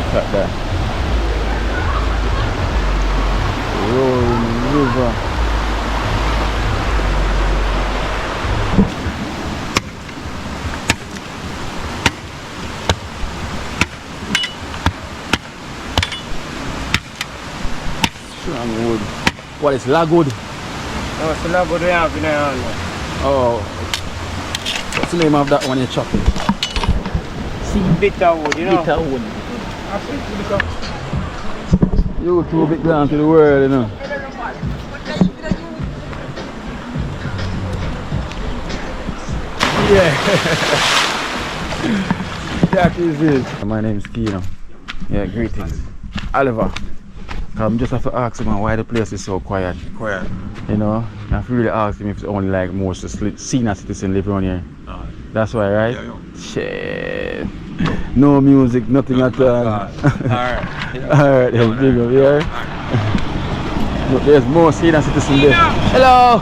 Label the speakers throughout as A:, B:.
A: Look at that. Rolling river. Strong wood. What is logwood?
B: No, it's the logwood we have in there.
A: Oh. What's the name of that one you're chopping?
B: Bitter wood, you know.
A: Bitter wood. You too big down to the world, you know. Yeah. That is it. My name is Kino. Yeah, greetings. Oliver. I'm just have to ask him why the place is so quiet.
B: Quiet.
A: You know, I have to really ask him if it's only like most senior citizens live around here. That's why, right?
B: Yeah.
A: Shit. No music, nothing at all.
B: Alright.
A: Alright, then big up here. Look, there's more senior citizens there. Hello!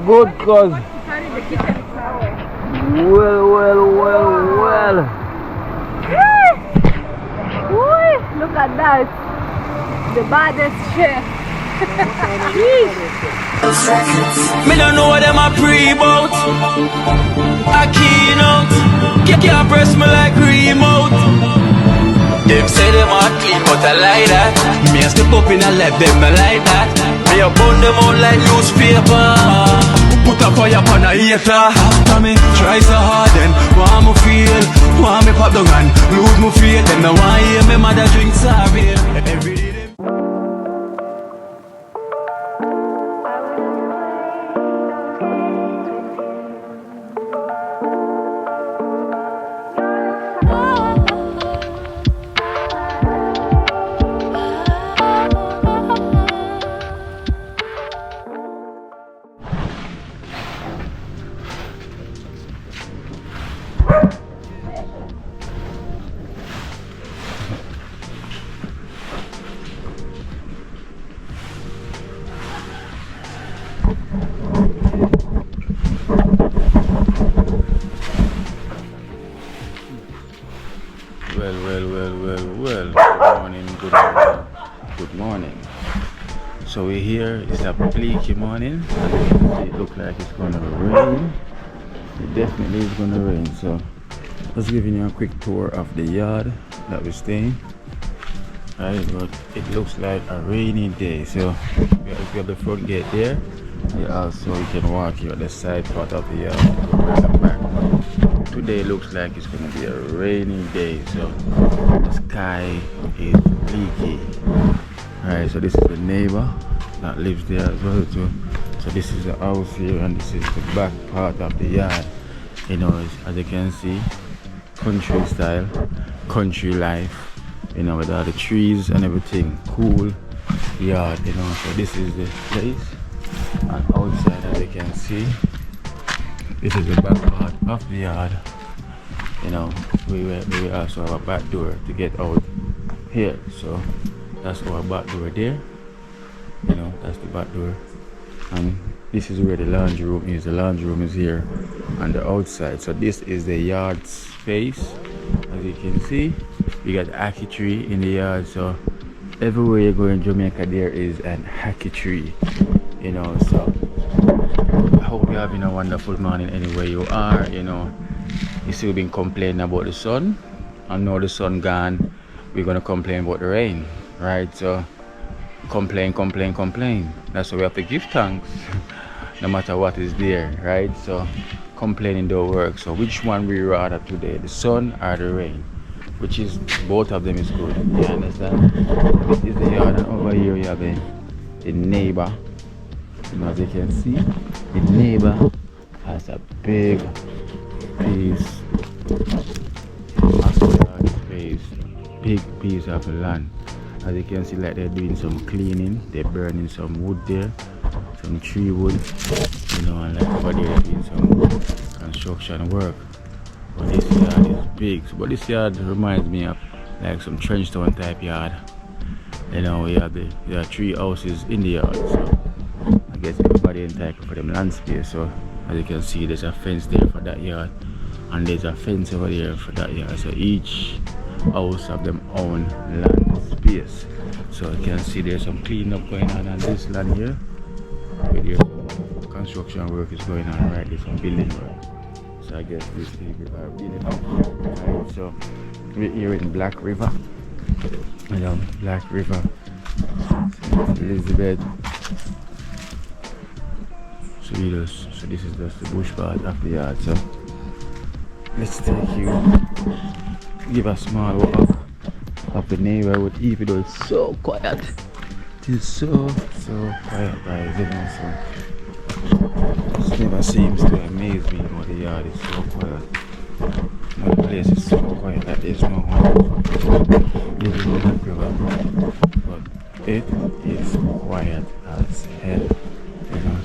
A: Good cause well.
C: Look at that. The baddest chef.
D: Me don't know what them a pre-bout. A keynote. Can't press me like remote. Them say them a clean but I like that. Me a step up in a left them I like that. Me a burn them out like newspaper. Put a fire upon a hater. After me try so hard then want me feel. Want me pop down and lose me feel. Them no want hear me mother drink sorry. Every day them
A: Good morning. So we're here, it's a bleaky morning. It looks like it's gonna rain. It definitely is gonna rain. So just giving you a quick tour of the yard that we're staying. Right, but it looks like a rainy day. So we have the front gate there. You can walk here at the side part of the yard. At the back. Today looks like it's gonna be a rainy day. So the sky is bleaky. Alright, so this is the neighbor that lives there as well too. So this is the house here and this is the back part of the yard. You know, as you can see, country style, country life, you know, with all the trees and everything, cool yard, you know. So this is the place, and outside as you can see, this is the back part of the yard. You know, we also have a back door to get out here. So that's our back door there. You know, that's the back door. And this is where the laundry room is. The laundry room is here on the outside. So this is the yard space. As you can see, we got ackee tree in the yard. So everywhere you go in Jamaica there is an ackee tree. You know, so I hope you're having a wonderful morning anywhere you are. You know, you still been complaining about the sun, and now the sun gone, we're gonna complain about the rain, right? So complain. That's why we have to give thanks no matter what is there, right? So complaining don't work. So which one we rather today, the sun or the rain? Which is, both of them is good, you understand? This is the yard, and over here you have the neighbor. You know, as you can see, the neighbor has a big piece of space, big piece of land. As you can see, like they're doing some cleaning, they're burning some wood there, some tree wood, you know, and like over there they're doing some construction work. But this yard is big. But this yard reminds me of like some Trenchtown type yard. You know, we have there are 3 houses in the yard, so I guess everybody entitled for them land space. So as you can see, there's a fence there for that yard, and there's a fence over there for that yard. So each house have them own land space. So you can see there's some cleanup going on this land here, where there's some construction work is going on right there, some building work. So I guess these people are building up. Right, so we're here in Black River. You know, Black River, Elizabeth. So this is just the bush part of the yard. So let's take you, give a small walk of the neighborhood, even though it's so quiet. It is so quiet, guys. You know, so it never seems to amaze me how the yard is so quiet. No place is so quiet that there's no one living in that river, but it is quiet as hell, you know.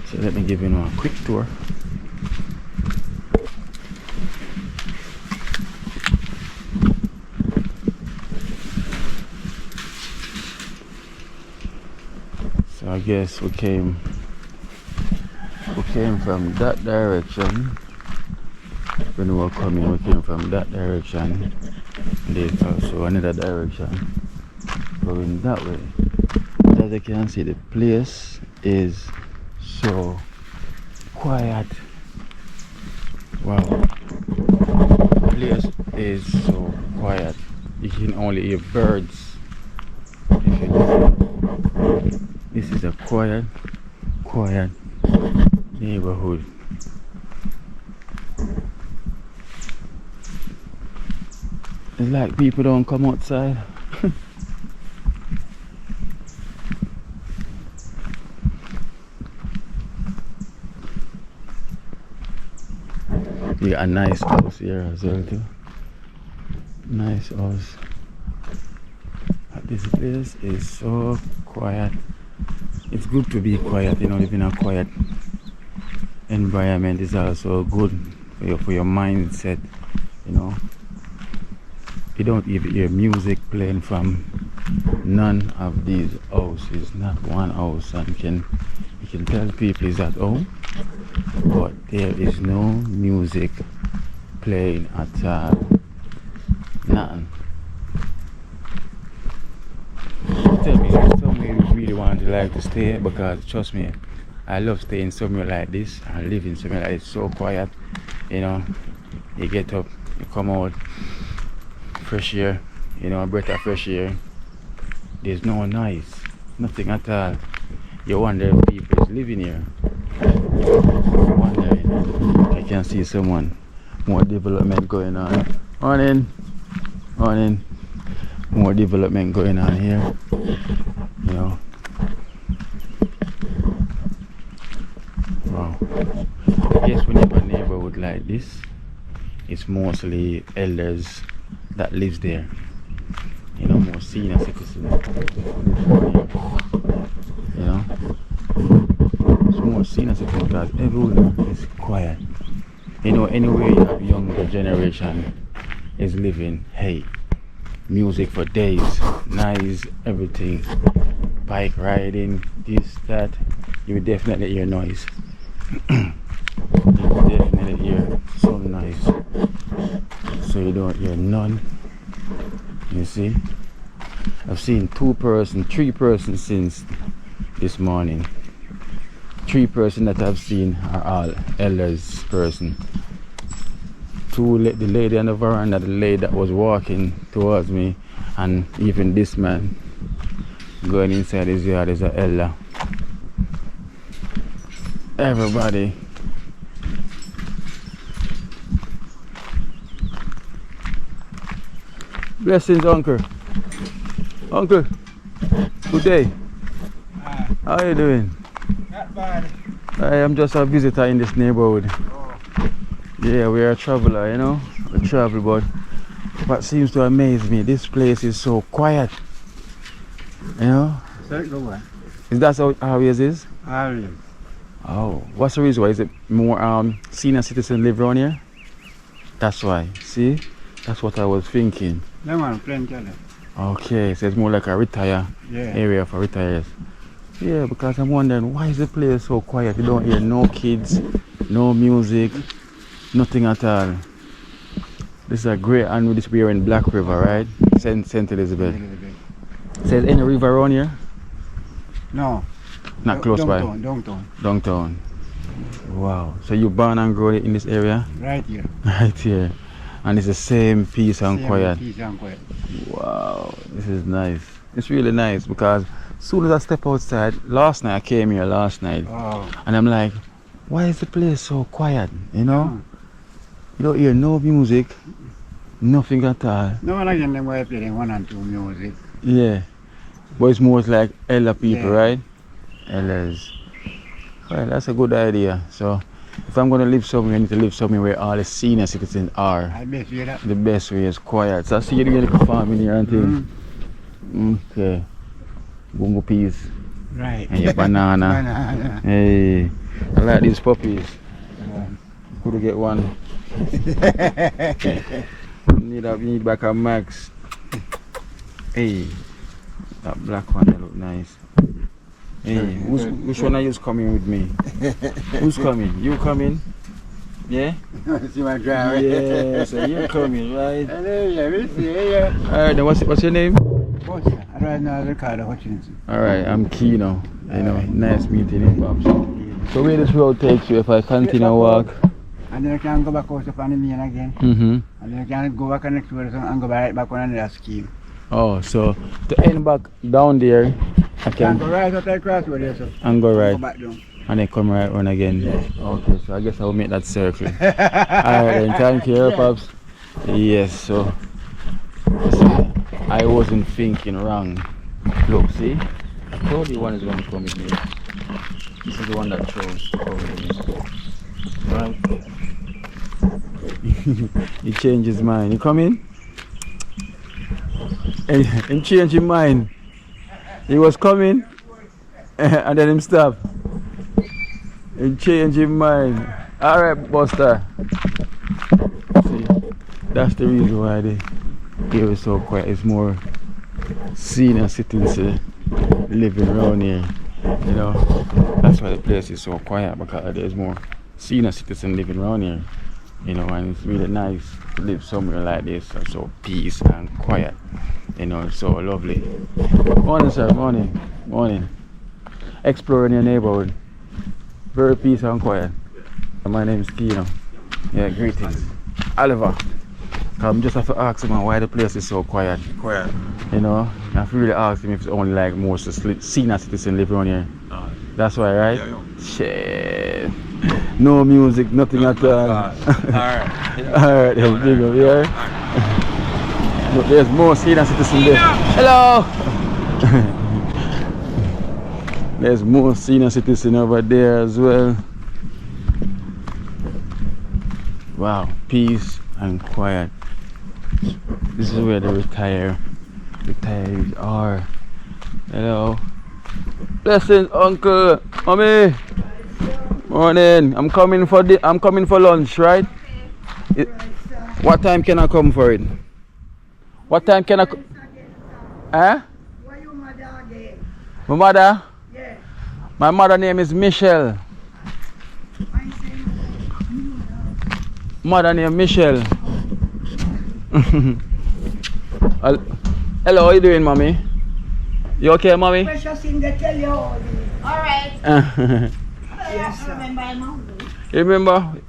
A: So let me give you a quick tour. I guess we came from that direction. When we were coming, we came from that direction. And there's also another direction going that way. As you can see, the place is so quiet. Wow. The place is so quiet. You can only hear birds. This is a quiet neighborhood. It's like people don't come outside. We got a nice house here as well too. Nice house. This place is so quiet. It's good to be quiet, you know, living in a quiet environment is also good for your mindset, you know. You don't even hear music playing from none of these houses, not one house, and you can tell people is at home, but there is no music playing at all. Nothing. Tell me you really want to like to stay, because trust me, I love staying somewhere like this and living somewhere like it's so quiet, you know. You get up, you come out, fresh air, you know, a breath of fresh air. There's no noise, nothing at all. You wonder if people is living here. Wondering. I can see someone, more development going on. Morning. More development going on here, you know. Wow. I guess when you have a neighborhood like this, it's mostly elders that lives there, you know, more senior citizens, you know. It's more senior citizens because everywhere is quiet, you know. Anywhere you have younger generation is living, hey, music for days, nice, everything, bike riding, this, that, you will definitely hear noise. You will definitely hear some noise, so you don't hear none. You see, I've seen 3 persons since this morning. 3 persons that I've seen are all elders person. The lady on the veranda, the lady that was walking towards me, and even this man going inside his yard is an elder. Everybody. Blessings, uncle. Uncle, good day. How are you doing?
B: Not bad.
A: I am just a visitor in this neighborhood. Yeah, we are a traveler, you know. We travel, but what seems to amaze me, this place is so quiet. You know? Is that how it always is?
B: Always.
A: Oh, what's the reason why? Is it more senior citizens live around here? That's why. See? That's what I was thinking.
B: No man, plenty of them.
A: Okay, so it's more like a retire area for retirees. Yeah, because I'm wondering why is the place so quiet? You don't hear no kids, no music, nothing at all. This is a great, and this we are in Black River, right? St. Elizabeth. Says any river around here?
B: No.
A: Not close by.
B: Downtown.
A: Downtown. Wow. So you born and grown in this area?
B: Right here.
A: Right here. And it's the same peace and quiet.
B: Peace and quiet.
A: Wow, this is nice. It's really nice because as soon as I step outside, last night I came here and I'm like, why is the place so quiet? You know? You don't hear no music, nothing at all.
B: No one again them play them 1 and 2 music.
A: Yeah. But it's more like elder people, right? Elders. Well, that's a good idea. So if I'm gonna live somewhere, I need to live somewhere where all the senior citizens are. The best way is quiet. So I see you doing a farm in here and things. Okay. Bungo peas.
B: Right.
A: And your banana. Hey. I like these puppies. Could get one. need back a max. Hey. That black one that look nice. Hey, which one are you coming with me? Who's coming? You coming? Yeah?
B: See my driver.
A: Yeah, so you're coming, right?
B: Hello, yeah, we see you.
A: Alright, then what's your name?
B: I don't know Ricardo Hutchinson.
A: Alright, I'm Kino. You know, nice meeting you, Pops. So where this road takes you if I continue to walk?
B: And then I can go back out upon the main again. And then I can go back on next road and go right back on another scheme.
A: Oh, so to end back down there, I can
B: go right out the crossroad there, so.
A: And go right.
B: Go back down.
A: And then come right on again. Yeah. Okay, so I guess I will make that circle. Alright then, thank you, Pops. Yes, so I wasn't thinking wrong. Look, see? I told you one is going to come with me. This is the one that chose to come with me. Right? He changed his mind. You come in? And he changed his mind. He was coming and then him stop. He changed his mind. Alright, Buster. See, that's the reason why they here is so quiet. It's more senior citizens living around here. You know, that's why the place is so quiet, because there's more senior citizens living around here. You know, and it's really nice to live somewhere like this, so peace and quiet. You know, it's so lovely. Morning, sir. Morning. Morning. Exploring your neighborhood. Very peace and quiet. My name is Kino. Yeah, greetings. Oliver. I'm just have to ask him why the place is so quiet. Quiet. You know, I have to really ask him if it's only like most senior citizens live around here. That's why, right? Yeah. Shit. No music, nothing at all. Alright. Alright, big up here. But there's more senior citizens there. Hello! There's more senior citizens over there as well. Wow, peace and quiet. This is where the retirees are. Hello. Blessings, uncle, mommy. Morning. I'm coming for lunch, right? What time can I come for it? What time can I come? Huh?
E: Why your mother again?
A: My mother?
E: Yeah.
A: My mother name is Michelle. Mother name Michelle. Hello, how you doing, mommy? You okay, mommy?
E: Precious thing they tell you all.
F: Alright.
E: Yes, sir.
A: You remember?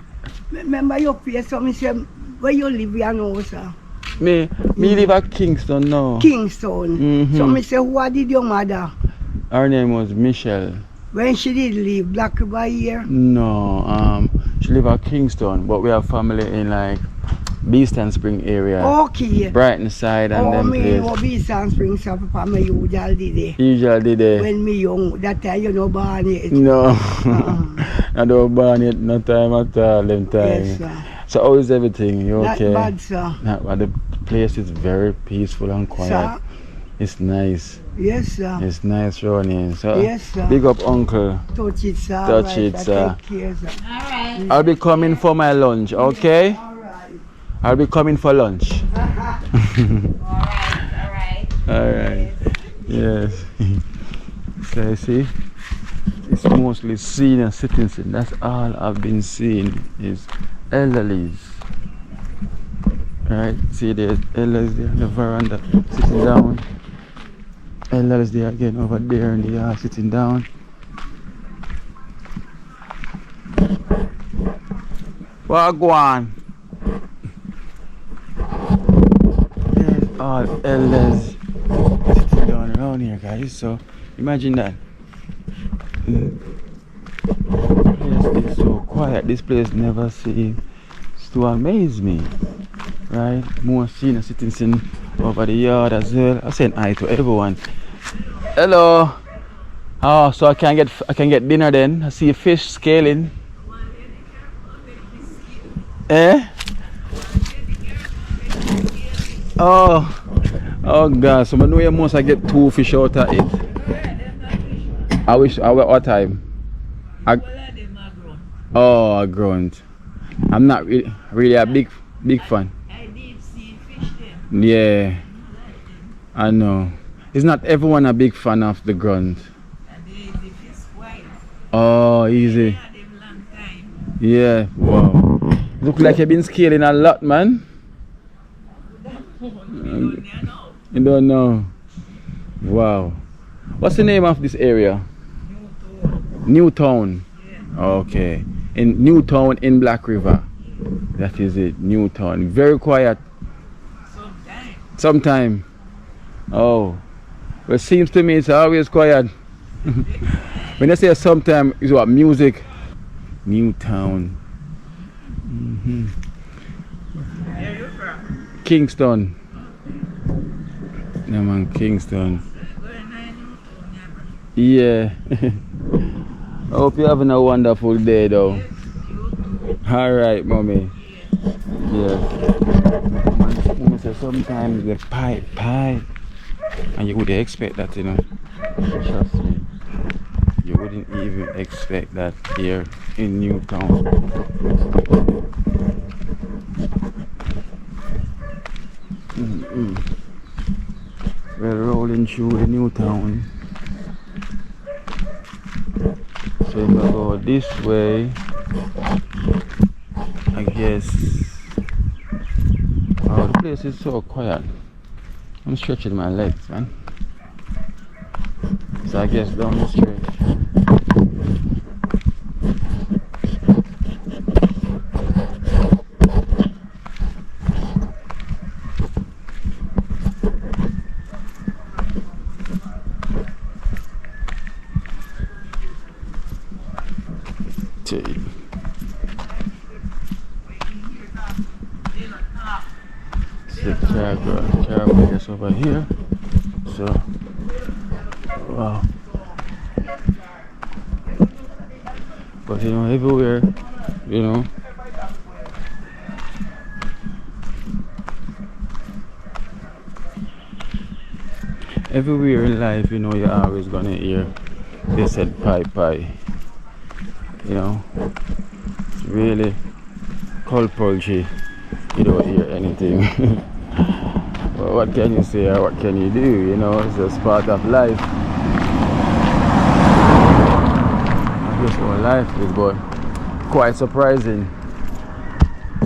E: Remember your face, so me say, where you live, you know, sir?
A: Me live at Kingston now.
E: Kingston. So me say, what did your mother?
A: Her name was Michelle.
E: When she did leave Black River here?
A: No, she live at Kingston, but we have family in like Beeston Spring area.
E: Okay.
A: Brighton side and them place.
E: Oh, me Beeston Spring, so Papa, me usually did it.
A: Usually did it.
E: When me young, that time you know born yet.
A: No. I don't born yet, no time at all, them time.
E: Yes, sir.
A: So how is everything? You okay?
E: Not bad, sir.
A: Not bad. place is very peaceful and quiet.
E: Sir?
A: It's nice.
E: Yes, sir.
A: It's nice around here. So
E: Yes, sir.
A: big up, uncle.
E: Touch it, sir.
A: Touch
E: Right,
A: it,
E: I
A: sir.
E: Take care, sir.
C: Alright.
A: I'll be coming for my lunch, okay?
E: Alright.
A: I'll be coming for lunch.
C: Alright.
A: Alright. Yes. So you see, it's mostly senior citizens. That's all I've been seeing is elderlies. Right? See, there's elderlies there on the veranda sitting down. Elderlies there again over there in the yard sitting down. Wagwan. There's all elders sitting down around here, guys. So imagine that. This place is so quiet. This place never seems to amaze me. Right? More senior citizens over the yard as well. I said hi to everyone. Hello. Oh, so I can get dinner then. I see fish scaling. Eh? Oh God, so I know you must get 2 fish out of it. I wish what time? Oh, grunt. I'm not really a big fan.
E: I did see fish there.
A: Yeah, I know. It's not everyone a big fan of the grunt.
E: And the fish white.
A: Oh, easy.
E: Had them long time.
A: Yeah, wow. Look like you've been scaling a lot, man. You don't know. Wow. What's the name of this area? Newtown.
E: Yeah.
A: Okay. In Newtown in Black River. That is it. Newtown. Very quiet. Sometime. Oh. Well, it seems to me it's always quiet. When I say sometime, it's what? Music. Newtown.
E: Where are you from?
A: Kingston. Yeah, man, Kingston. Yeah. I hope you're having a wonderful day, though. Alright, mommy. Yeah. Man, say sometimes the pie. And you wouldn't expect that, you know. Trust me. You wouldn't even expect that here in Newtown. We're rolling through the Newtown. So if I go this way, I guess. Oh, the place is so quiet. I'm stretching my legs, man. So I guess down the stretch. Careful just over here. So, wow. But you know, everywhere, you know, everywhere in life, you know, you're always gonna hear they said pie. You know, it's really cold poultry. You don't hear anything. Well, what can you say or what can you do? You know, it's just part of life. I guess our life is, but quite surprising.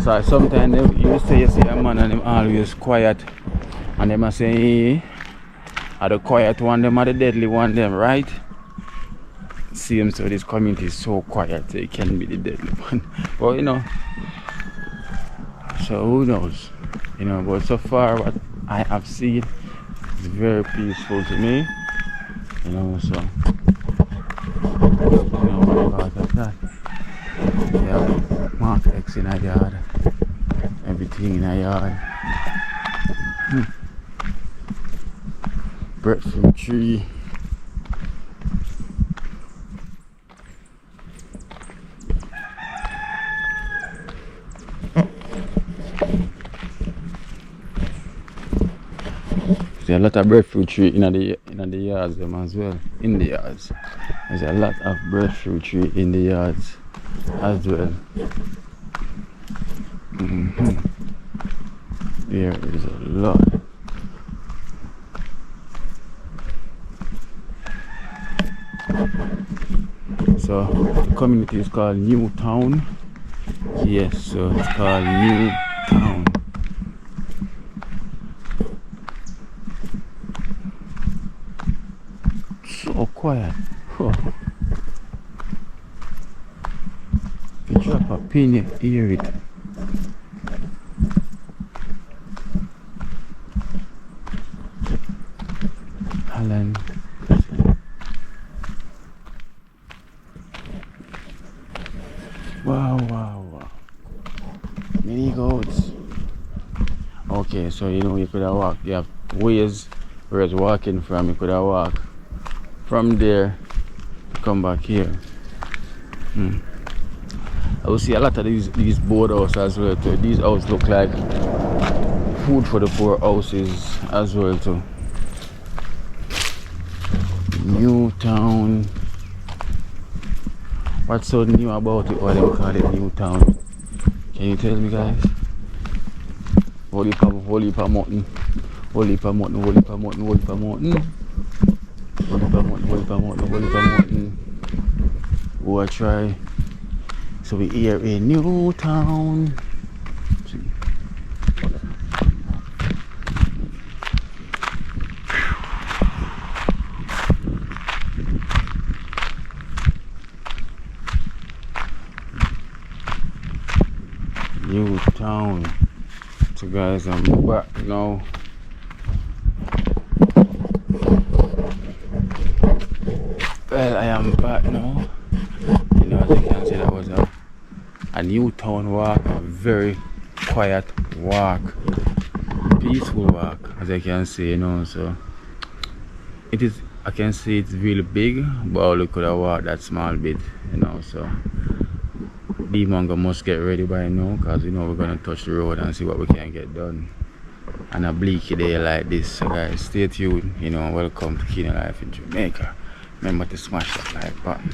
A: So sometimes you see a man and him always quiet, and them are saying, hey, are the quiet one, them are the deadly one, them, right? Seems so this community is so quiet, it can be the deadly one. But you know, so who knows? You know, but so far what I have seen is very peaceful to me. You know, so you know what about that? Yeah, Mark X in a yard, everything in a yard. Breadfruit tree. lot of breadfruit tree in the yards them as well. In the yards, there's a lot of breadfruit tree in the yards as well. There is a lot. So the community is called Newtown. Yes, so it's called Newtown. So quiet. Huh. If you drop a pin, you hear it. Alan. Wow. Many goats. Okay, so you know you could have walked. You have ways where it's walking from. You could have walked from there to come back here. I will see a lot of these board houses as well too. These houses look like food for the poor houses as well too. Newtown. What's so new about it? Why they call it Newtown? Can you tell me, guys? Holy pa mountain. Holy pa mountain. Go try. So we here in Newtown. See. Newtown. So guys, I'm back now. Well, I am back now. You know, as you can see, that was a Newtown walk, a very quiet walk, peaceful walk, as I can see, you know. So it is, I can see it's really big, but I only could have walked that small bit, you know. So the mango must get ready by now, because you know we're gonna touch the road and see what we can get done on a bleaky day like this. So guys, stay tuned, you know. Welcome to Keen Life in Jamaica. Remember to smash that like button.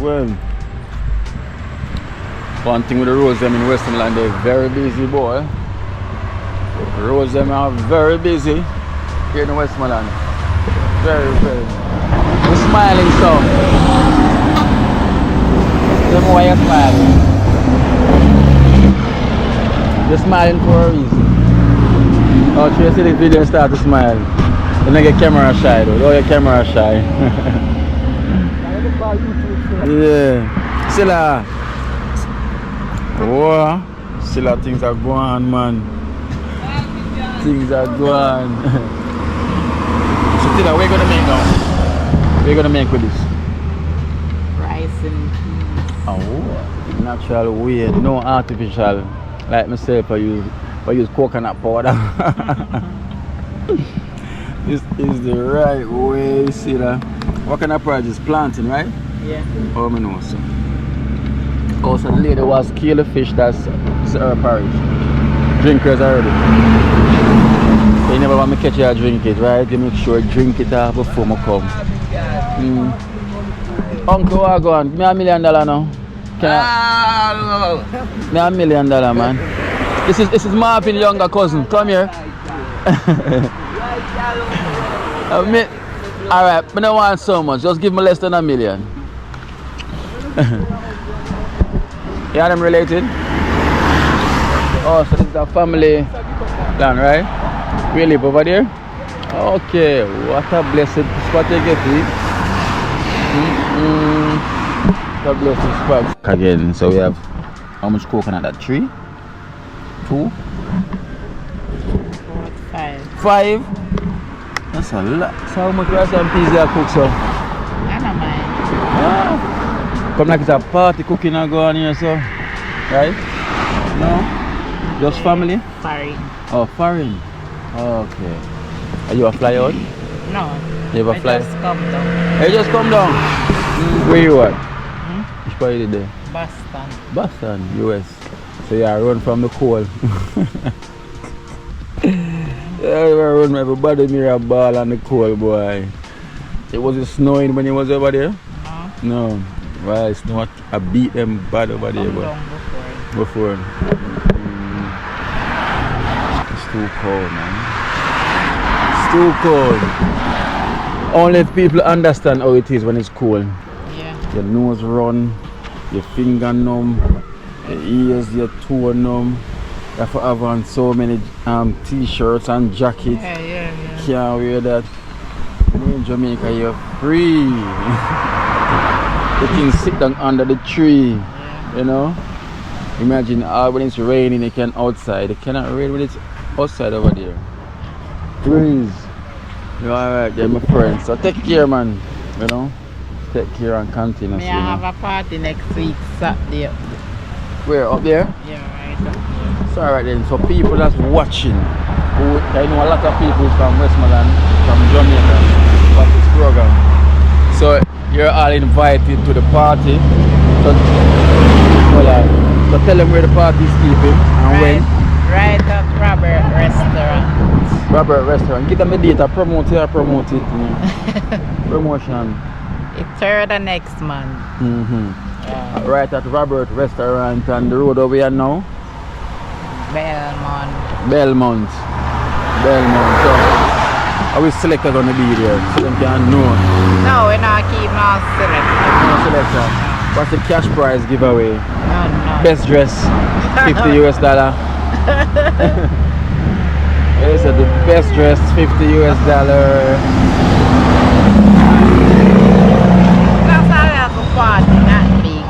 A: Well. One thing with the roads them in Westmoreland, they're very busy, boy. The roads them are very busy here in Westmoreland. Very. You're smiling, so. Tell me why you're smiling. You're smiling for a reason. Oh, so you see this video and start to smile. Then I get camera shy though. Oh, you're camera shy. Yeah, Silla. Whoa, Silla, things are going on, man. Things are going on. So, Silla, what are you gonna make now? What are you gonna make with this?
F: Rice and peas.
A: Oh, natural way, no artificial. Like myself, I use coconut powder. This is the right way, Silla. What kind of produce? Planting, right?
F: Yeah.
A: Oh, I know so. Also, the lady was kill the fish, that's her parish. drinkers already. So you never want me catch you drink it, right? You make sure drink it before I come. Uncle, what go on? Give me $1 million now. Can I? Give me $1 million, man. This is Marvin's younger cousin. Come here. Alright, I don't want so much. Just give me less than $1 million. Yeah, them related? Oh, so this is a family land, right? We live over there? Okay, what a blessed spot you get to. What a blessed spot. Again, so we have how much coconut that tree? 2?
F: 5.
A: 5? That's a lot. So how much rice and peas they cook so?
F: I don't mind.
A: Ah. Come like it's a party cooking and go on here so. Right? No? Just family?
F: Foreign.
A: Oh, foreign. Okay. Are you a fly out?
F: No.
A: You ever fly?
F: I just come down.
A: Hey, just come down. Where you at? Which part you there?
F: Boston.
A: Boston, US. So you are run from the cold. Yeah, you are run everybody me a ball on the cold, boy. It wasn't snowing when you was over there?
F: No.
A: No. Well, it's not. I beat them bad over there, but before. It's too cold, man. It's too cold. Only people understand how it is when it's cold.
F: Yeah.
A: Your nose run, your finger numb, your ears, your toe numb. You have to have on so many t-shirts and jackets.
F: Yeah.
A: Can't wear that. In Jamaica, you're free. You can sit down under the tree, you know. Imagine when it's raining, you can outside. It cannot rain when it's outside over there. Breeze. You're alright there, my friend. So take care, man. You know, take care and continue.
F: May I have a party next week, Saturday.
A: Where up there?
F: Yeah, right up there.
A: It's alright then. So people that's watching, I know a lot of people from Westmoreland, from Jamaica, watch this program. So you're all invited to the party. So, so tell them where the party is keeping and when.
F: Right at Robert Restaurant.
A: Robert Restaurant. Give them the date. Promote it. You know. Promotion.
F: It's 3rd of next month.
A: Right at Robert Restaurant and the road over here now. Belmont. So are we selectors gonna be there so them can know?
F: No, we're not keeping our selector.
A: No selector. What's the cash prize giveaway?
F: No.
A: Best dress, $50 US. They said the best dress, $50 US.
F: That's how we have a party, not big.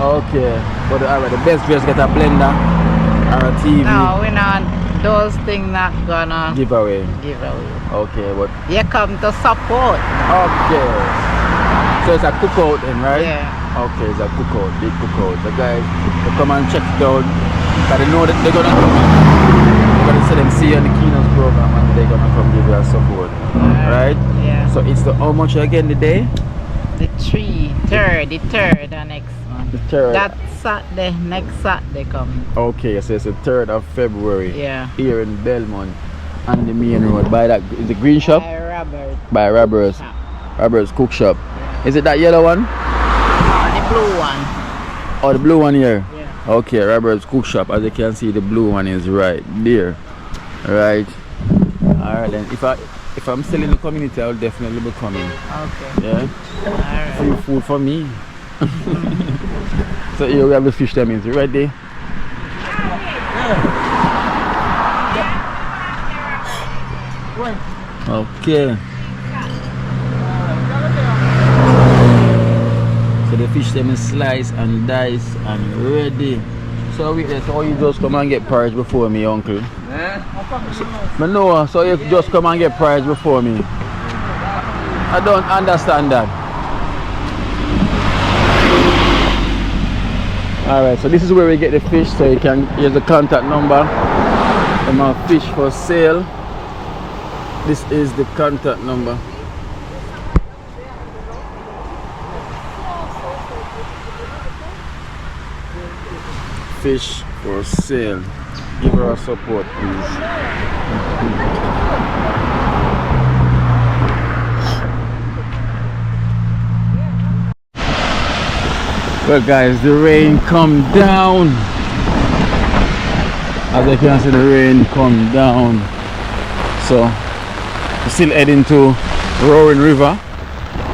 A: Okay, but the best dress get a blender or a TV.
F: No, we're not. Those things not gonna
A: Giveaway. Okay, but
F: you come to support.
A: okay. So it's a cookout then, right?
F: Yeah.
A: Okay, it's a cookout, big cookout. The guys they come and check it out. But they know that they're gonna come. They're gonna say them see you on the Keynote program and they're gonna come give you a support. Right?
F: Yeah.
A: So it's the how much again the day?
F: The 3rd of next month.
A: The 3rd.
F: That Saturday, next Saturday coming.
A: Okay, so it's the 3rd of February.
F: Yeah.
A: Here in Belmont on the main road by that is the green shop?
F: By Robert.
A: By Robert's.
F: Yeah.
A: Robert's cook shop. Is it that yellow one?
F: The blue one.
A: Oh, the blue one here?
F: Yeah.
A: Okay, Robert's cook shop. As you can see, the blue one is right there. Right. Alright then. If I'm still in the community, I'll definitely be coming.
F: Okay.
A: Yeah?
F: Alright.
A: Free food for me. So here we have the fish them in. You ready? Okay. So the fish them is sliced and diced and ready. So with this, so you just come and get prize before me, uncle? I know, so you just come and get prize before me. I don't understand that. Alright, so this is where we get the fish, so you can, here's the contact number. Them have fish for sale. This is the contact number. Fish for sale. Give her a support, please. Well guys, the rain come down. As you can see, the rain come down. So we're still heading to Roaring River.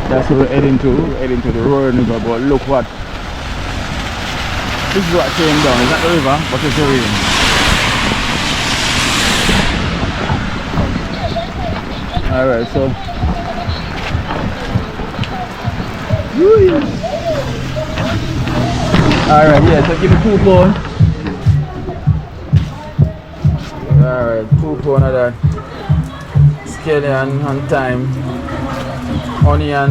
A: That's where we're heading to. We're heading to the Roaring River, but look what. This is what came down. It's not the river, but it's the rain. Alright, so alright, yeah, so give me 2 pounds. Alright, 2 pounds of that. Scallion and thyme. Onion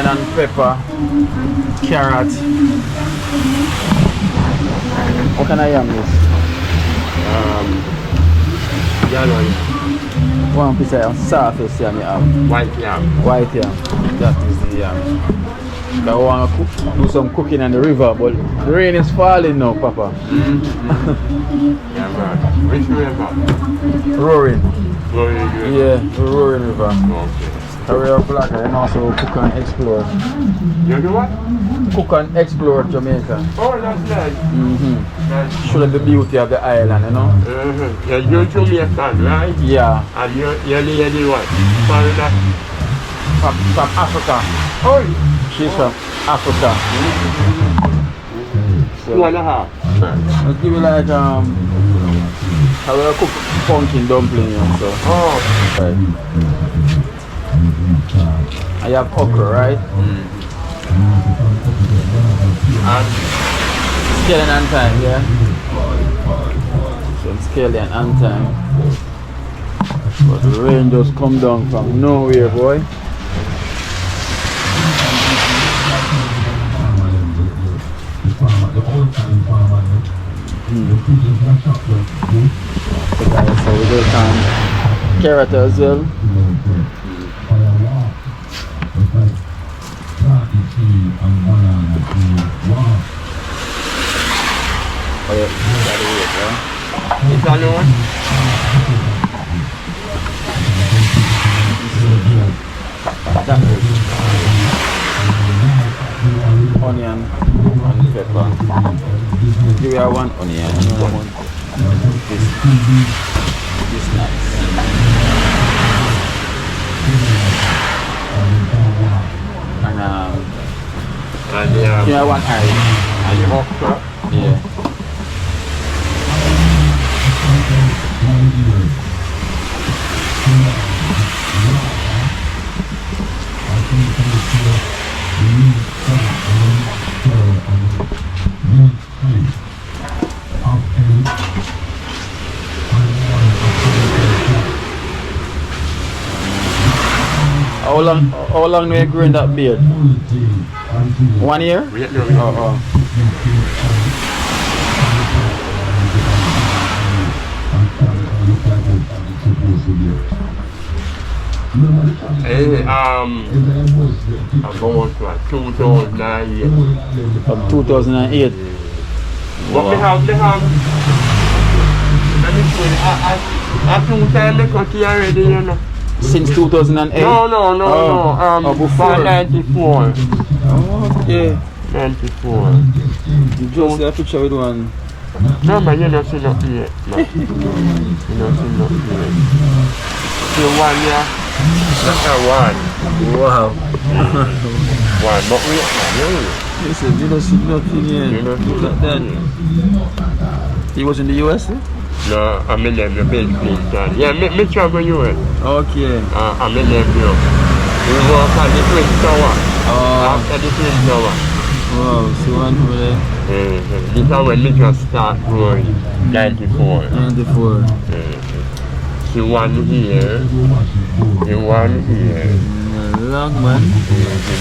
A: and pepper. Carrot. What can I yam this?
G: Yellow yam.
A: One piece of surface yam you have.
G: White yam.
A: White yam. That is the yam. I want to do some cooking on the river, but the rain is falling now, Papa.
G: Yeah, man. Which river?
A: Roaring.
G: Roaring River.
A: Yeah, the Roaring River.
G: Okay.
A: Career Black and also cook and explore.
G: You do what?
A: Cook and explore Jamaica.
G: Oh, that's nice. Nice.
A: Show them the beauty of the island, you know?
G: You're Jamaican, right?
A: Yeah,
G: And you're the what? Foreigner?
A: from Africa.
G: Oh,
A: She's from Africa. So,
G: 2.5.
A: let's give you like how we cook pumpkin dumpling, you know, so.
G: Oh.
A: Right. I have okra, right?
G: And
A: Scallion and thyme, yeah? Some scallion and thyme. But the rain just come down from nowhere, boy. So guys, so we got some carrot as well. Oh yeah, gotta wait, yeah?
G: it's alone.
A: Onion and pepper. Give me one onion, another one. This nice. And
G: And
A: give me one eye.
G: and the okra.
A: Yeah. How long do you grow in that beard? 1 year?
G: Wait, no,
A: Oh.
G: Hey, about 2009.
A: From 2008.
G: But we have, let me show you, I 2 times they cut here already, you know.
A: Since 2008?
G: No,
A: before.
G: 94.
A: Okay.
G: 94.
A: You just see a picture with one.
G: No, man, you don't see nothing yet, man. You don't see nothing yet. See 1 year? That's a 1.
A: Wow.
G: 1, but wait, man,
A: Listen, you don't see nothing
G: you
A: here.
G: don't see
A: Look at that.
G: nothing.
A: He was in the US? Eh?
G: No, I'm in the big Clinton. Yeah, me travel you in.
A: Okay.
G: I'm in the view. We walk on the Twin Tower. After the Twin Tower.
A: Wow, so one for there.
G: This is when me just start growing. 94.
A: 94.
G: See 1 here. The 1 here.
A: Long man.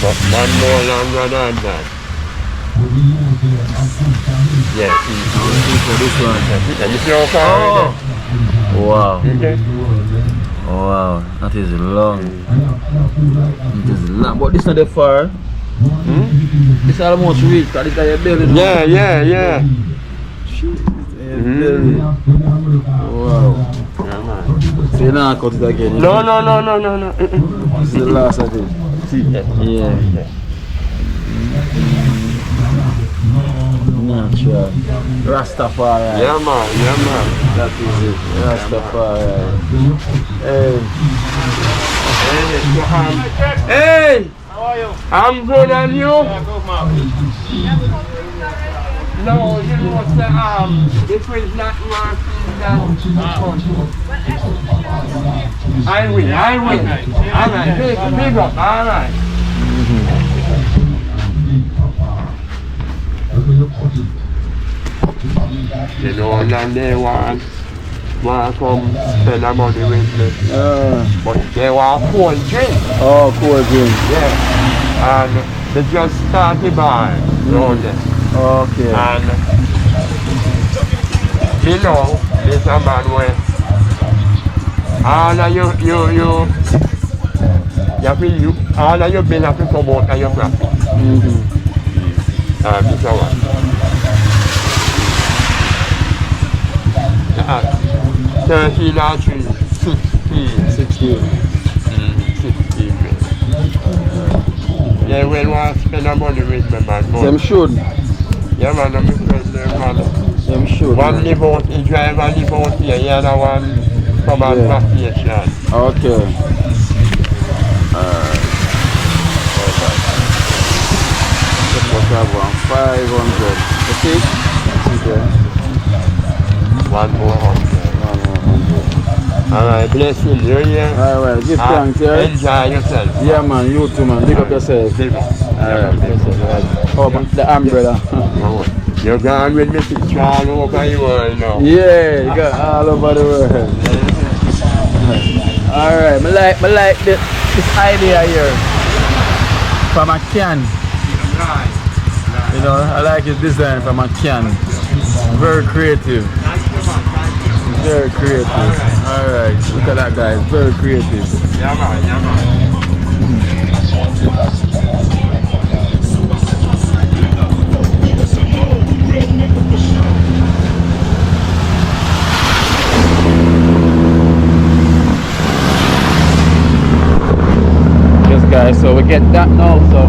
G: But 1 more longer than that. Yeah, see.
A: For this one.
G: And you see how far it
A: Wow.
G: is? Okay.
A: Oh, wow. That is long. It is long. But this not that far. This almost reach. That is like your belly.
G: Yeah.
A: Wow.
G: Yeah, man.
A: So you're not cut it again?
G: No.
A: This is the last of it. Yeah. Natural. Rastafari.
G: Yeah, man.
A: That is it. Rastafari.
G: Hey! How are you? I'm good, and you? Yeah, good, man. No, you know what's the this is not working down. I win. Alright, big up, alright. You know, and they want come spend the money with me. But they want cold drink.
A: Oh, cold drink.
G: Yeah. And they just started buying round there.
A: Okay.
G: And you know, there's a man where all of all of your bill have to come out of your profit. This one. 30 large trees, 16. They will want to spend the money with me, man.
A: Them should.
G: Yeah, man, I'm friend, man.
A: Them should.
G: One live out, he drive and live out here, the other one come on vacation.
A: Okay. Must have 500. Okay?
G: One more 100. Alright, bless you, yeah.
A: Alright, give thanks, yeah.
G: Enjoy yourself.
A: Yeah, man, you too, man. Big up yourself. Alright, how about the umbrella?
G: You're gone with me picture all over the world now.
A: Yeah, you got all over the world. Alright, I like this idea here. From a can. You know, I like his design from a can. Very creative. Very creative. Alright, look at that guy, very creative.
G: Yeah, man.
A: Yes guys, so we get that now, so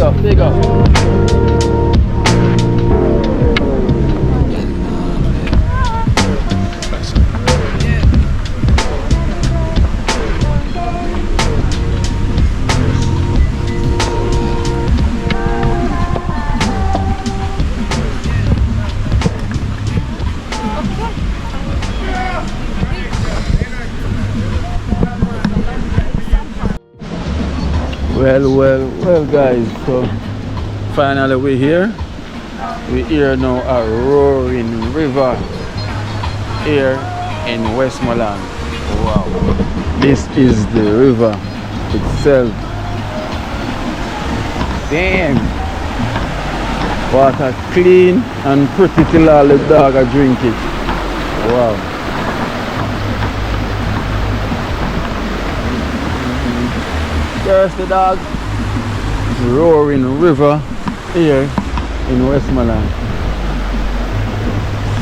A: up, big up. Well guys, so finally we're here. We're here now at roaring river here in Westmoreland. Wow, this is the river itself. Damn, water clean and pretty till all the dog are drink it. Wow. There's the dog. It's roaring river here in Westmoreland.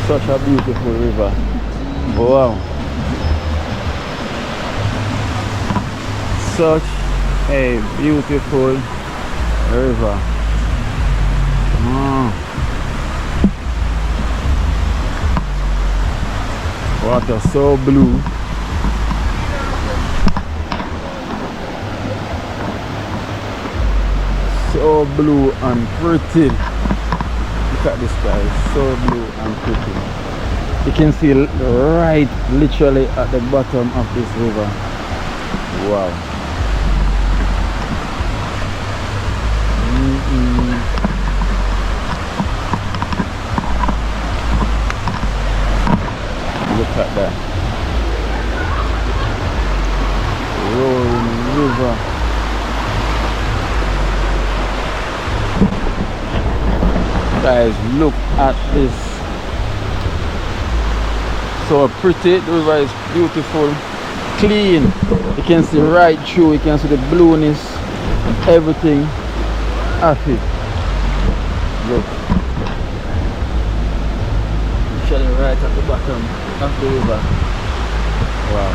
A: Such a beautiful river. Wow. Such a beautiful river. Water so blue. So blue and pretty. Look at this guy, so blue and pretty. You can see right literally at the bottom of this river. Wow. Look at that. Roaring river. Guys, look at this. So pretty. The river is beautiful, clean. You can see right through. You can see the blueness, everything of it. Look, literally right at the bottom of the river. Wow.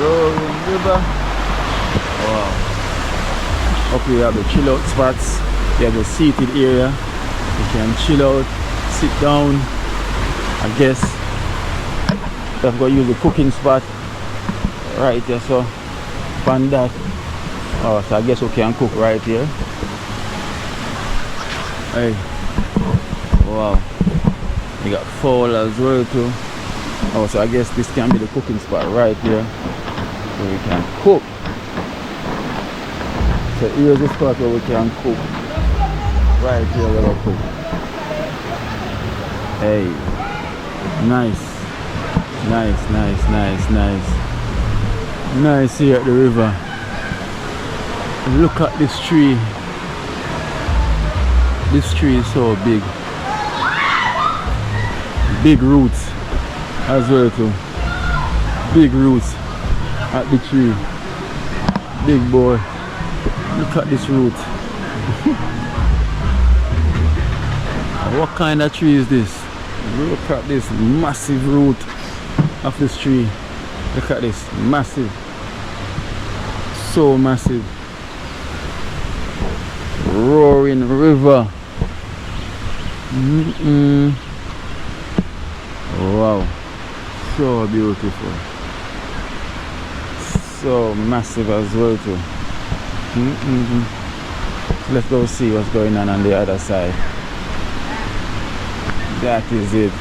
A: Rolling river. Wow. Up here you have the chill out spots. You have the seated area. You can chill out, sit down. I guess I've got to use the cooking spot right here. So on that. Oh, so I guess we can cook right here. Hey. Wow. You got fowl as well too. Oh, so I guess this can be the cooking spot right here. So we can cook. So here's the spot where we can cook. Right here where we cook. Hey. Nice. Nice here at the river. Look at this tree. This tree is so big. Big roots as well too. Big roots at the tree. Big boy. Look at this root. What kind of tree is this? Look at this massive root of this tree. Look at this, massive. So massive. Roaring river. Wow. So beautiful. So massive as well too. Let's go see what's going on the other side. That is it.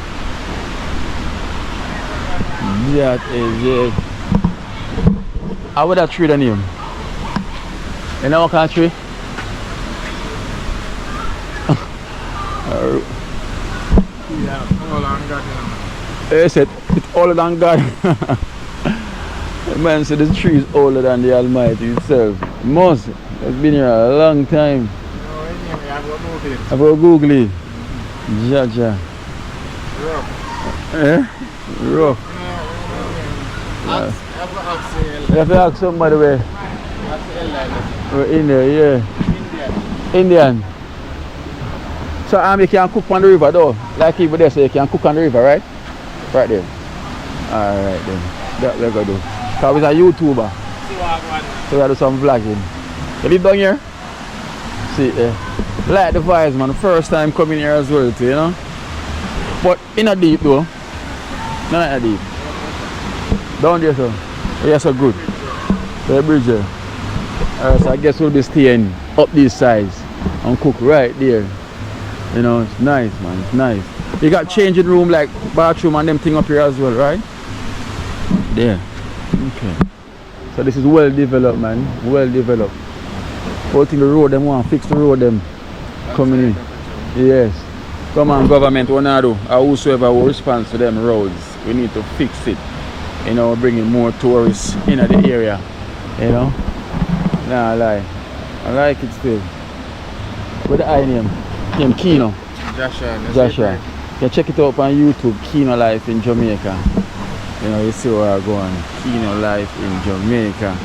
A: That is it. How would that tree the name? You know what kind of tree?
B: Yeah, all on God.
A: He said it's older than God. The man said the tree is older than the Almighty itself. It must. It's been here a long time. I've got to Google it. Jaja.
B: Rough.
A: Eh? Rough. You have to ask somebody where. In there, yeah. Indian. So you can cook on the river though. Like even there, so you can cook on the river, right? Right there. Alright then. That we're gonna do. Because he's a YouTuber. So we gotta do some vlogging. You live down here? See, like the vibes, man. First time coming here as well, too, you know. But in a deep though. Not in a deep. Down there, so. Yeah, so good. So the bridge there. Alright, so I guess we'll be staying up these sides and cook right there. You know, it's nice, man. It's nice. You got changing room like bathroom and them thing up here as well, right? There. Okay. So this is well developed, man. Well developed. Whole thing the road them want fix the road them coming in. Yes. Come on, government, what not do? Or whosoever will respond to them roads. We need to fix it. You know, bringing more tourists into the area. You know? Nah, I lie. I like it still. What the I name? Name Kino. Joshua. You check it out on YouTube, Kino Life in Jamaica. You know, you see where I'm going. Kino Life in Jamaica.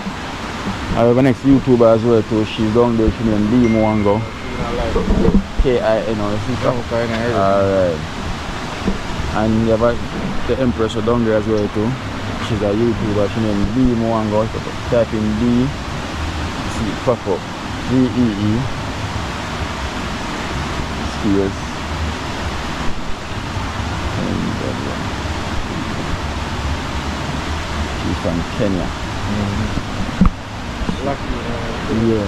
A: I have a next YouTuber as well too. She's down there, she named D Mwango. K-I-N-O. Alright. And you have the Empress down there as well too. She's a YouTuber, she named D Mwango. Type in D, see it pop up. D-E-E. Space. She's from Kenya. Yeah.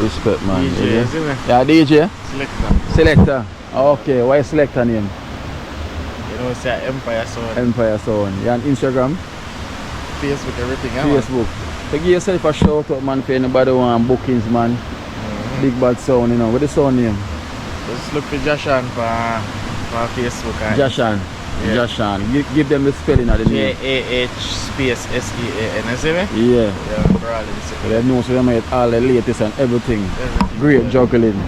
A: Respect, man.
G: DJ,
A: yeah.
G: isn't it?
A: Yeah, DJ?
G: Selector.
A: Selector. Okay, why selector name?
G: You know, it's Empire Sound.
A: Empire Sound. You on Instagram?
G: Facebook, everything. Yeah,
A: Facebook. So give yourself a shout out, man, for anybody who want bookings, man. Big Bad Sound, you know. What the sound name?
G: Just look for Jashan for Facebook.
A: Jashan.
G: Yeah.
A: Jashan. Give them the spelling of the name.
G: J-A-H-S-E-A-N, is it?
A: Yeah.
G: Yeah, for all of
A: So they know so they made all the latest and everything. Great juggling.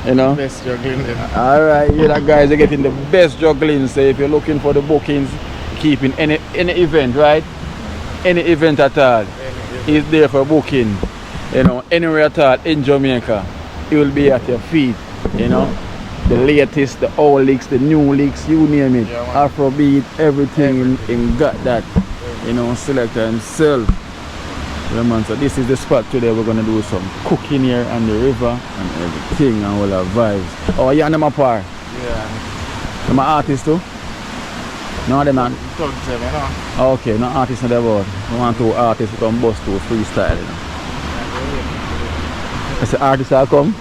A: You know?
G: Best juggling.
A: Alright, you know, guys are getting the best juggling. So if you're looking for the bookings, keeping any event, right? Any event at all is there for booking. You know, anywhere at all in Jamaica, it will be at your feet. You know, the latest, the old licks, the new licks, you name it.
G: Yeah,
A: Afrobeat, everything in got that. You know, selector himself. Yeah, man, so this is the spot today. We're gonna do some cooking here on the river and everything and all our vibes. Oh, yeah, and them apart.
G: Yeah.
A: Them artists too? No, them not.
G: Thugs, you know.
A: Okay, no artists in the board. We want two artists to come bust to freestyle. You know. I say artists will come?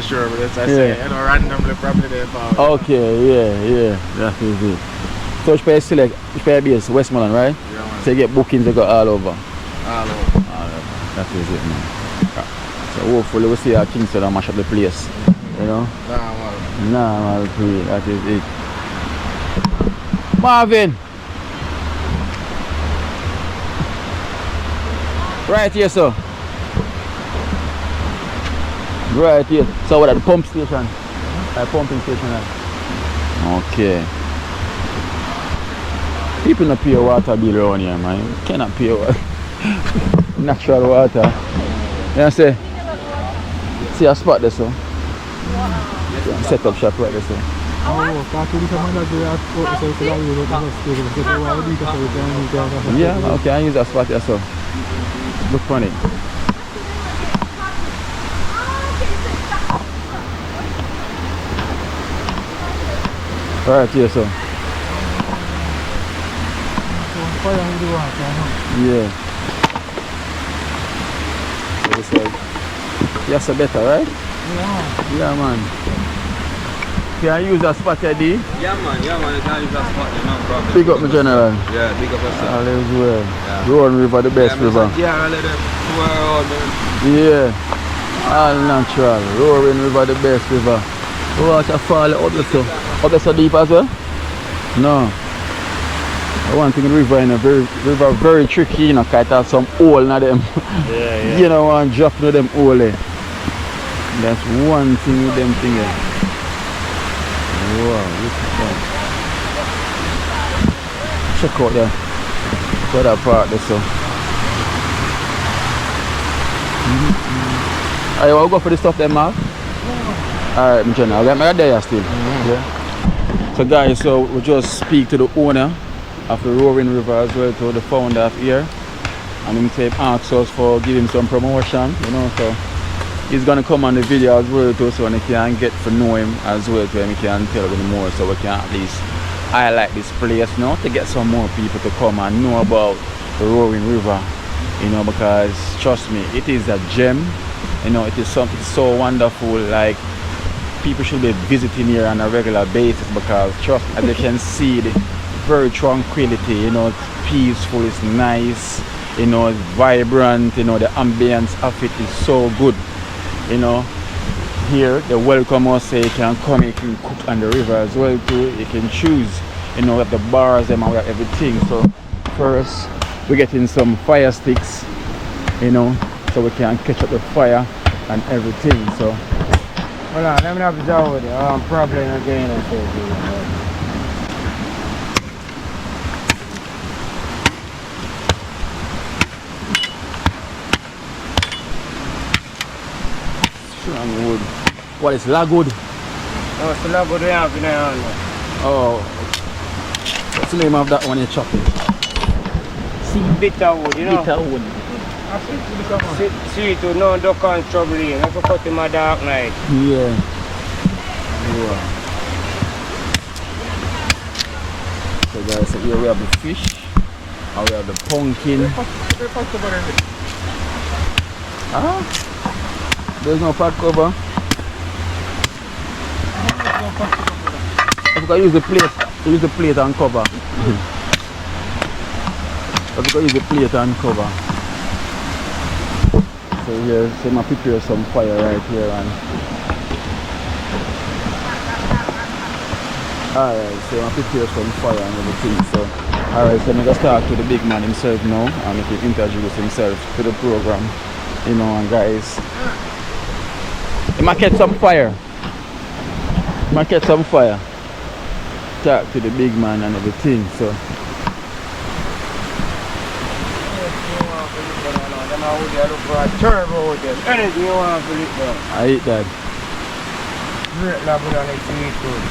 G: Sure, but that's I say, you know, randomly probably they found.
A: Okay, yeah, that is it. So you pay select, you pay base, Westmoreland, right?
G: Yeah, man.
A: So you get bookings, you go all over.
G: All over.
A: Alright, that is it, man. So hopefully we see our Kingston and mash up the place. You know? Nah, man, that is it. Marvin! Right here, sir. Right here. So what at the pump station? Pumping station. Okay. People don't pay water bill around here, man. You cannot pay natural water. You know say? See a spot there, so. Set up shop right there, so. Yeah, okay, I use that spot there, so. Look funny. Right here, so. Yeah. So it's like, yes, better, right? Yeah, man. Can I use that spot here, D?
H: Yeah, man, you can use that spot, no problem.
A: Pick up my general.
H: Yeah, big up yourself.
A: All is well. Yeah. Rowan River, the best river.
H: Yeah, I let them tour around there.
A: Yeah. All natural. Rowan River, the best river. Water fall up there so. Up there so deep as well? No. One thing, the river in a very tricky, you know, cause it has some hole in them.
G: Yeah.
A: You know, one drop into them hole. That's one thing with them thing. Wow, look at that. Check out there. Got that part there, so. Alright, want to go for the stuff there, Mark? Alright, I'm trying to get my there still. Yeah. So guys, so we just speak to the owner of the Roaring River as well, to the founder of here. and him say ask us for give him some promotion, you know, so he's gonna come on the video as well too, so we can get to know him as well too, and we can tell him more, so we can at least highlight this place now to get some more people to come and know about the Roaring River, you know, because trust me, it is a gem, you know, it is something so wonderful. Like, people should be visiting here on a regular basis, because trust me, as you can see, the very tranquility, you know, it's peaceful, it's nice, you know, it's vibrant, you know, the ambience of it is so good, you know. Here they welcome us, say you can come, you can cook on the river as well too, you can choose, you know, we have the bars, them, and we have everything. So first we're getting some fire sticks, you know, so we can catch up the fire and everything. So
B: hold on, let me have the with it. I'm probably again.
A: strong wood. What is lagwood?
B: No, it's the lagwood we have in there.
A: Oh, what's the name of that one you're chopping?
B: Bitter wood, you know.
A: Bitter wood.
B: Sweet wood, no duck and trouble in. That's what cut in my dark night.
A: Yeah. So guys, so here we have the fish, and we have the pumpkin. Ah, there's no fat cover. I forgot to use the plate and cover. I forgot to use the plate and cover. So here, so I prepare some fire right here, and alright, so I prepare some fire and everything. So alright, so I'm gonna start to the big man himself now, and he can introduce himself to the program, you know. And guys, he might catch some fire. He might catch some fire. Talk to the big man and everything. So
B: Anything you want to lick down.
A: I eat that.
B: Great level on the sweet food.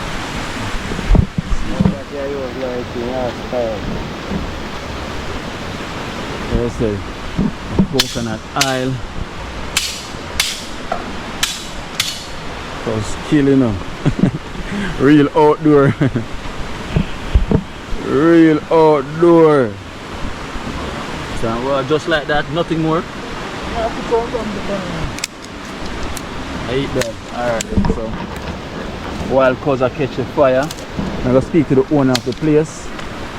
A: There's the coconut oil. So skill, you know. Real outdoor. Real outdoor. So well, just like that, nothing more. I eat that. Alright, so while cause I catch the fire, I'm gonna speak to the owner of the place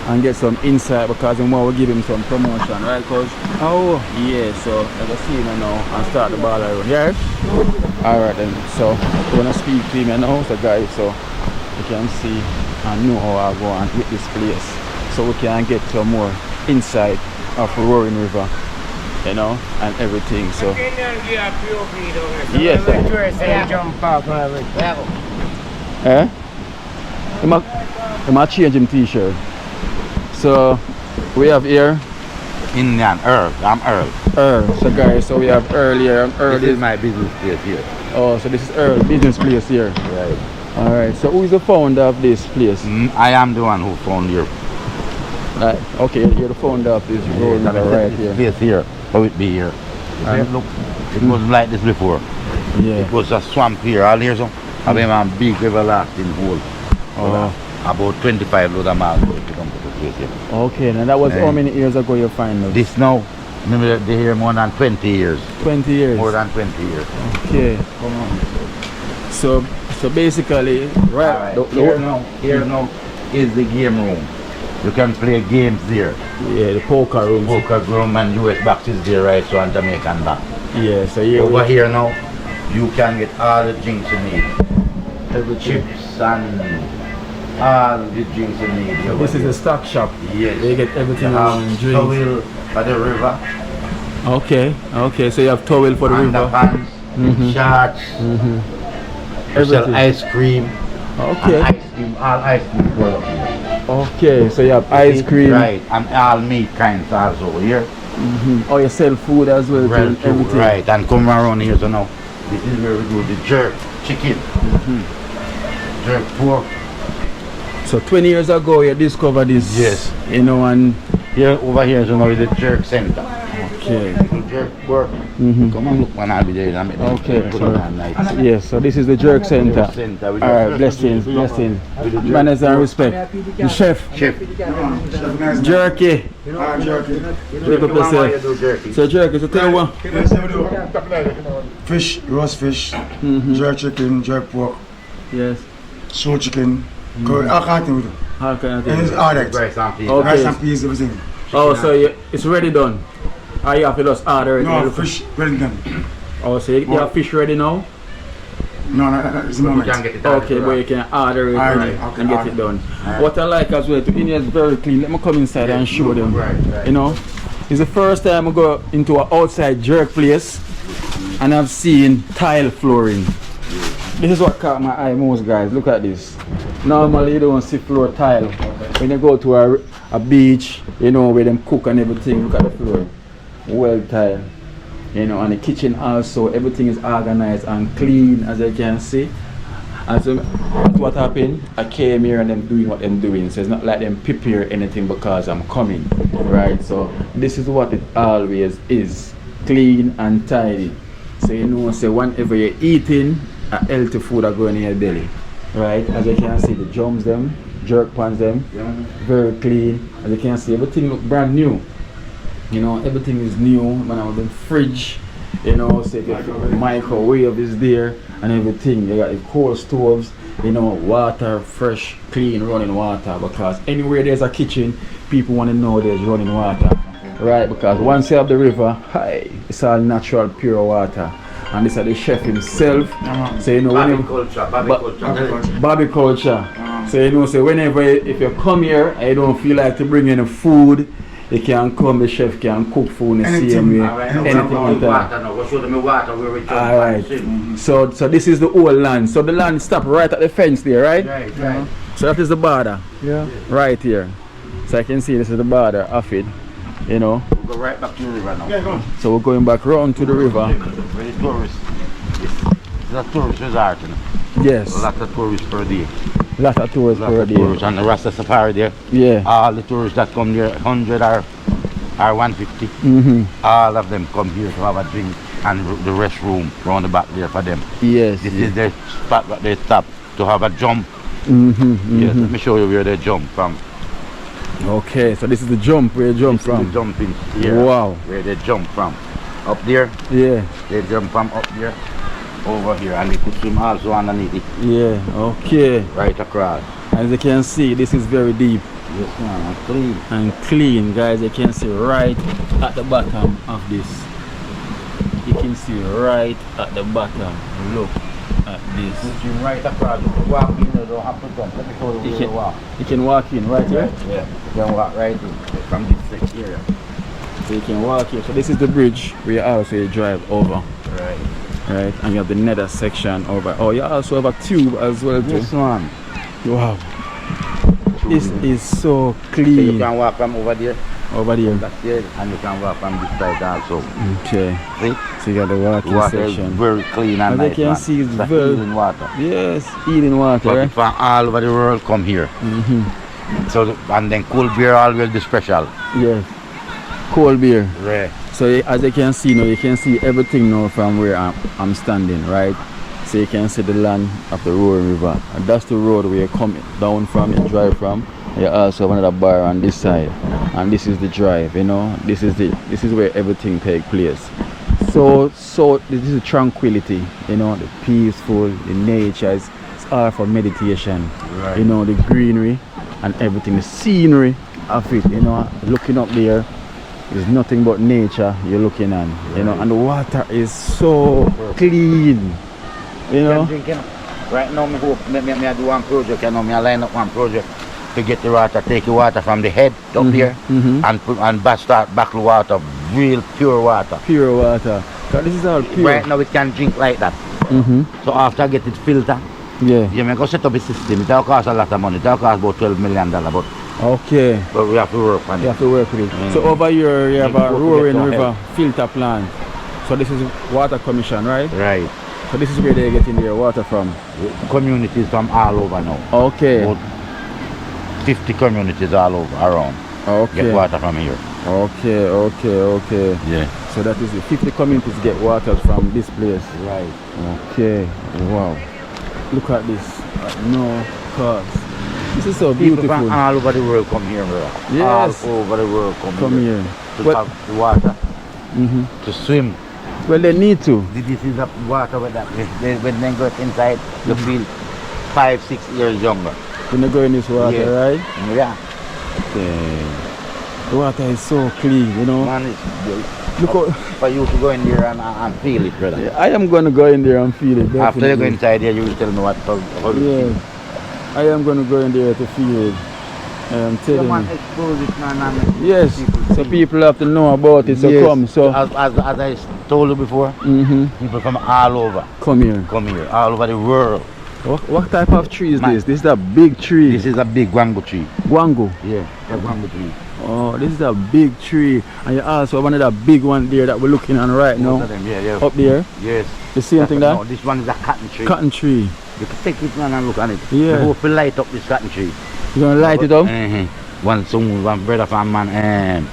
A: and get some insight, because we will give him some promotion, right? Cause oh yeah, so I'm gonna see him now and start the ball around. Yeah? Alright then, so I'm gonna speak to him now, so guys, so you can see and know how I go on with this place, so we can get some more insight of Roaring River, you know, and everything. So yes, sir. He might change him t-shirt. So we have here
I: Indian Earl. I'm Earl.
A: Earl. So guys, so we have Earl here, and Earl
I: This is my business place here.
A: oh, so this is Earl business place here.
I: Right.
A: Alright, so who is the founder of this place?
I: I am the one who found here.
A: Right, okay, you're the founder of this Roaring River right here.
I: This place here. How it be here? Look, it was like this before.
A: Yeah.
I: It was a swamp here. All here, so I have a big everlasting hole.
A: Oh.
I: About 25 loads of miles ago to come to the place here.
A: Okay, and that was how many years ago you find this?
I: This now, maybe they here more than 20 years.
A: 20 years.
I: More than 20 years.
A: Okay. Come on. So basically, right,
I: Here now is the game room. You can play games there.
A: Yeah, the poker room.
I: Poker room and US boxes there, right? So on Jamaican back.
A: Yeah, so here
I: Over here now, you can get all the drinks you need.
A: every
I: Chips and all the drinks you need.
A: This is a stock shop.
I: Yes.
A: They get everything
I: You
A: on
I: have
A: drinks.
I: towel for the river.
A: Okay, okay, so you have towel for the river.
I: Underpants, shorts, you sell
A: Everything.
I: ice cream.
A: Okay.
I: And ice cream, all ice cream products here.
A: Okay, so you have ice cream.
I: Right, and all meat kinds also here.
A: Oh, you sell food as well,
I: Well,
A: too,
I: too,
A: everything.
I: right, and come around here so now. This is where we do the jerk chicken, jerk pork.
A: So 20 years ago you discovered this.
I: Yes.
A: You know, and
I: Here over here so now is the jerk center.
A: Okay.
I: The jerk work. Come on, look, man, I'll be there.
A: Okay.
I: Put it on nice.
A: Yes, so this is the jerk center.
I: Center with
A: Alright,
I: the-
A: blessings, blessings.
I: with the jerk.
A: Manners and respect. The chef,
I: Chef.
A: jerky.
B: Jerky.
A: Big up yourself.
I: Do jerky.
A: So jerky, so tell you what.
B: Fish, roast fish, jerk chicken, jerk pork,
A: Yes.
B: soul chicken, all kind of things.
A: How can I
B: And
A: tell
B: it's
A: you?
B: all that.
I: Rice and peas.
A: Okay.
B: Rice and peas, everything.
A: Oh, so it's already done. Or you have to just order it?
B: No, fish, well done.
A: Oh, so you have fish ready now?
B: No, it's the
I: You
B: moment.
I: can get it out.
A: Okay, but you can order it
B: Alright,
A: and
B: okay,
A: get
B: order.
A: it done. What I like as well, India is very clean. Let me come inside and show them.
I: Right.
A: You know, it's the first time I go into an outside jerk place and I've seen tile flooring. This is what caught my eye most, guys. Look at this. Normally you don't see floor tile. When you go to a beach, you know, where them cook and everything, look at the floor. Well tile. You know, and the kitchen also, everything is organized and clean, as you can see. And so what happened, I came here and them doing what I'm doing. So it's not like them prepare anything because I'm coming, right? So this is what it always is, clean and tidy. So you know, so whenever you're eating, a healthy food are going in your belly, right? As you can see, the drums them, jerk pans them, very clean. As you can see, everything look brand new. You know, everything is new. Man, I have the fridge, you know, so the microwave is there and everything. You got the coal stoves, you know, water, fresh, clean, running water. Because anywhere there's a kitchen, people want to know there's running water, right? Because once you have the river, hi, it's all natural, pure water. And this is the chef himself. So you know,
I: Bobby
A: whenever
I: culture.
A: Bobby culture. So you know, so whenever if you come here and you don't feel like to bring any food, you can come, the chef can cook food in the same way. Anything like that. Alright. So this is the old land. So the land stop right at the fence there, right?
I: Right.
A: So that is the border.
B: Yeah.
A: Right here. So I can see this is the border of it. You know.
I: We'll go right back to the river now.
B: Yeah, go.
A: So we're going back round to the river.
I: Where the tourists. It's a tourist resort, you know.
A: Yes.
I: A lot of tourists per day.
A: Lot of tours per day.
I: Tourists and the Rasta Safari there.
A: Yeah.
I: All the tourists that come there, 100 or 150. All of them come here to have a drink and the restroom round the back there for them.
A: Yes.
I: This is their spot that they stop to have a jump. Yes, let me show you where they jump from.
A: Okay, so this is the jump where you jump
I: This is
A: from.
I: the jumping here.
A: Wow.
I: Where they jump from. Up there,
A: Yeah.
I: they jump from up there, over here, and they could swim also underneath it,
A: Yeah. Okay.
I: right across.
A: As you can see, this is very deep
I: Yes, man, and clean.
A: and clean, guys. You can see right at the bottom of this. You can see right at the bottom. Look at this.
I: Swim right across. You can walk in, you don't have to jump. Let me show you where you walk.
A: You can walk in right here.
I: Yeah, you can walk right in from this section here.
A: So you can walk here. So this is the bridge where you also drive over.
I: Right.
A: Right, and you have the nether section over. Oh, you also have a tube as well too.
I: This one.
A: Wow. This is so
I: So you
A: clean
I: can walk from over there,
A: over here.
I: that's there, and you can walk from this side also.
A: Okay.
I: See?
A: So you got the water,
I: The water is
A: section.
I: very clean and
A: As
I: nice.
A: you can
I: man.
A: see, it's
I: That's
A: very-
I: healing water.
A: Yes, eating water.
I: But
A: Right?
I: from all over the world come here. So and then cool beer always be special.
A: Yes. Cold beer.
I: Right.
A: So as you can see now, you can see everything now from where I'm standing, right? So you can see the land of the Roaring River. And that's the road where you come down from, you drive from. You also have another bar on this side. And this is the drive, you know. This is where everything takes place. So this is the tranquility, you know, the peaceful, the nature. It's all for meditation.
I: Right.
A: You know, the greenery and everything, the scenery of it, you know, looking up there. There's nothing but nature you're looking at, you know, and the water is so clean, you know.
I: Right now, me hope me do one project, you know, me line up one project to get the water, take the water from the head up here and put and start back the water, real pure water.
A: Pure water. So this is all pure.
I: Right now, we can drink like that. So after I get it filtered,
A: Yeah.
I: you may go set up a system. It will cost a lot of money. It will cost about $12 million,
A: Okay.
I: but we have to work on
A: You
I: it.
A: have to work with it. So over here you have a
I: Go to
A: Roaring
I: get your
A: River filter plant. So this is water commission, right?
I: Right.
A: So this is where they get in their water from.
I: Communities from all over now.
A: Okay.
I: About 50 communities all over around
A: Okay.
I: get water from here.
A: Okay.
I: Yeah.
A: So that is it. 50 communities get water from this place.
I: Right.
A: Okay. Wow. Look at this. No cost. This is so
I: People
A: beautiful.
I: from all over the world come here, bro.
A: Yes.
I: All over the world come
A: here.
I: to
A: What-
I: have the water, to swim.
A: Well, they need to.
I: This is the water when they go inside, you feel 5-6 years younger.
A: When they go in this water,
I: Yeah.
A: right?
I: Yeah.
A: Okay. The water is so clean, you know.
I: Man, it's
A: Look how,
I: for you to go in there and feel it, brother.
A: I am going to go in there and feel it.
I: After you go
A: definitely.
I: inside there, you will tell me how you
A: Yeah.
I: feel.
A: I am going to go in there to feel it. I am telling
I: Come on,
A: you.
I: expose it, man. And
A: Yes, so
I: see.
A: people have to know about it. So
I: Yes.
A: come, so
I: As I told you before, people from all over
A: come here.
I: come here, all over the world.
A: What type of tree is
I: Man.
A: this? This is a big tree.
I: This is a big guango tree.
A: Guango.
I: Yeah, a guango tree.
A: Oh, this is a big tree. And you also have another big one there that we're looking on right
I: Most
A: now.
I: of them, yeah.
A: Up there.
I: Yes.
A: The same thing
I: No,
A: there?
I: this one is a cotton tree.
A: Cotton tree.
I: You can take it man and look at it.
A: Yeah.
I: You hope to light up this cotton tree.
A: You're going to light it up?
I: One brother from man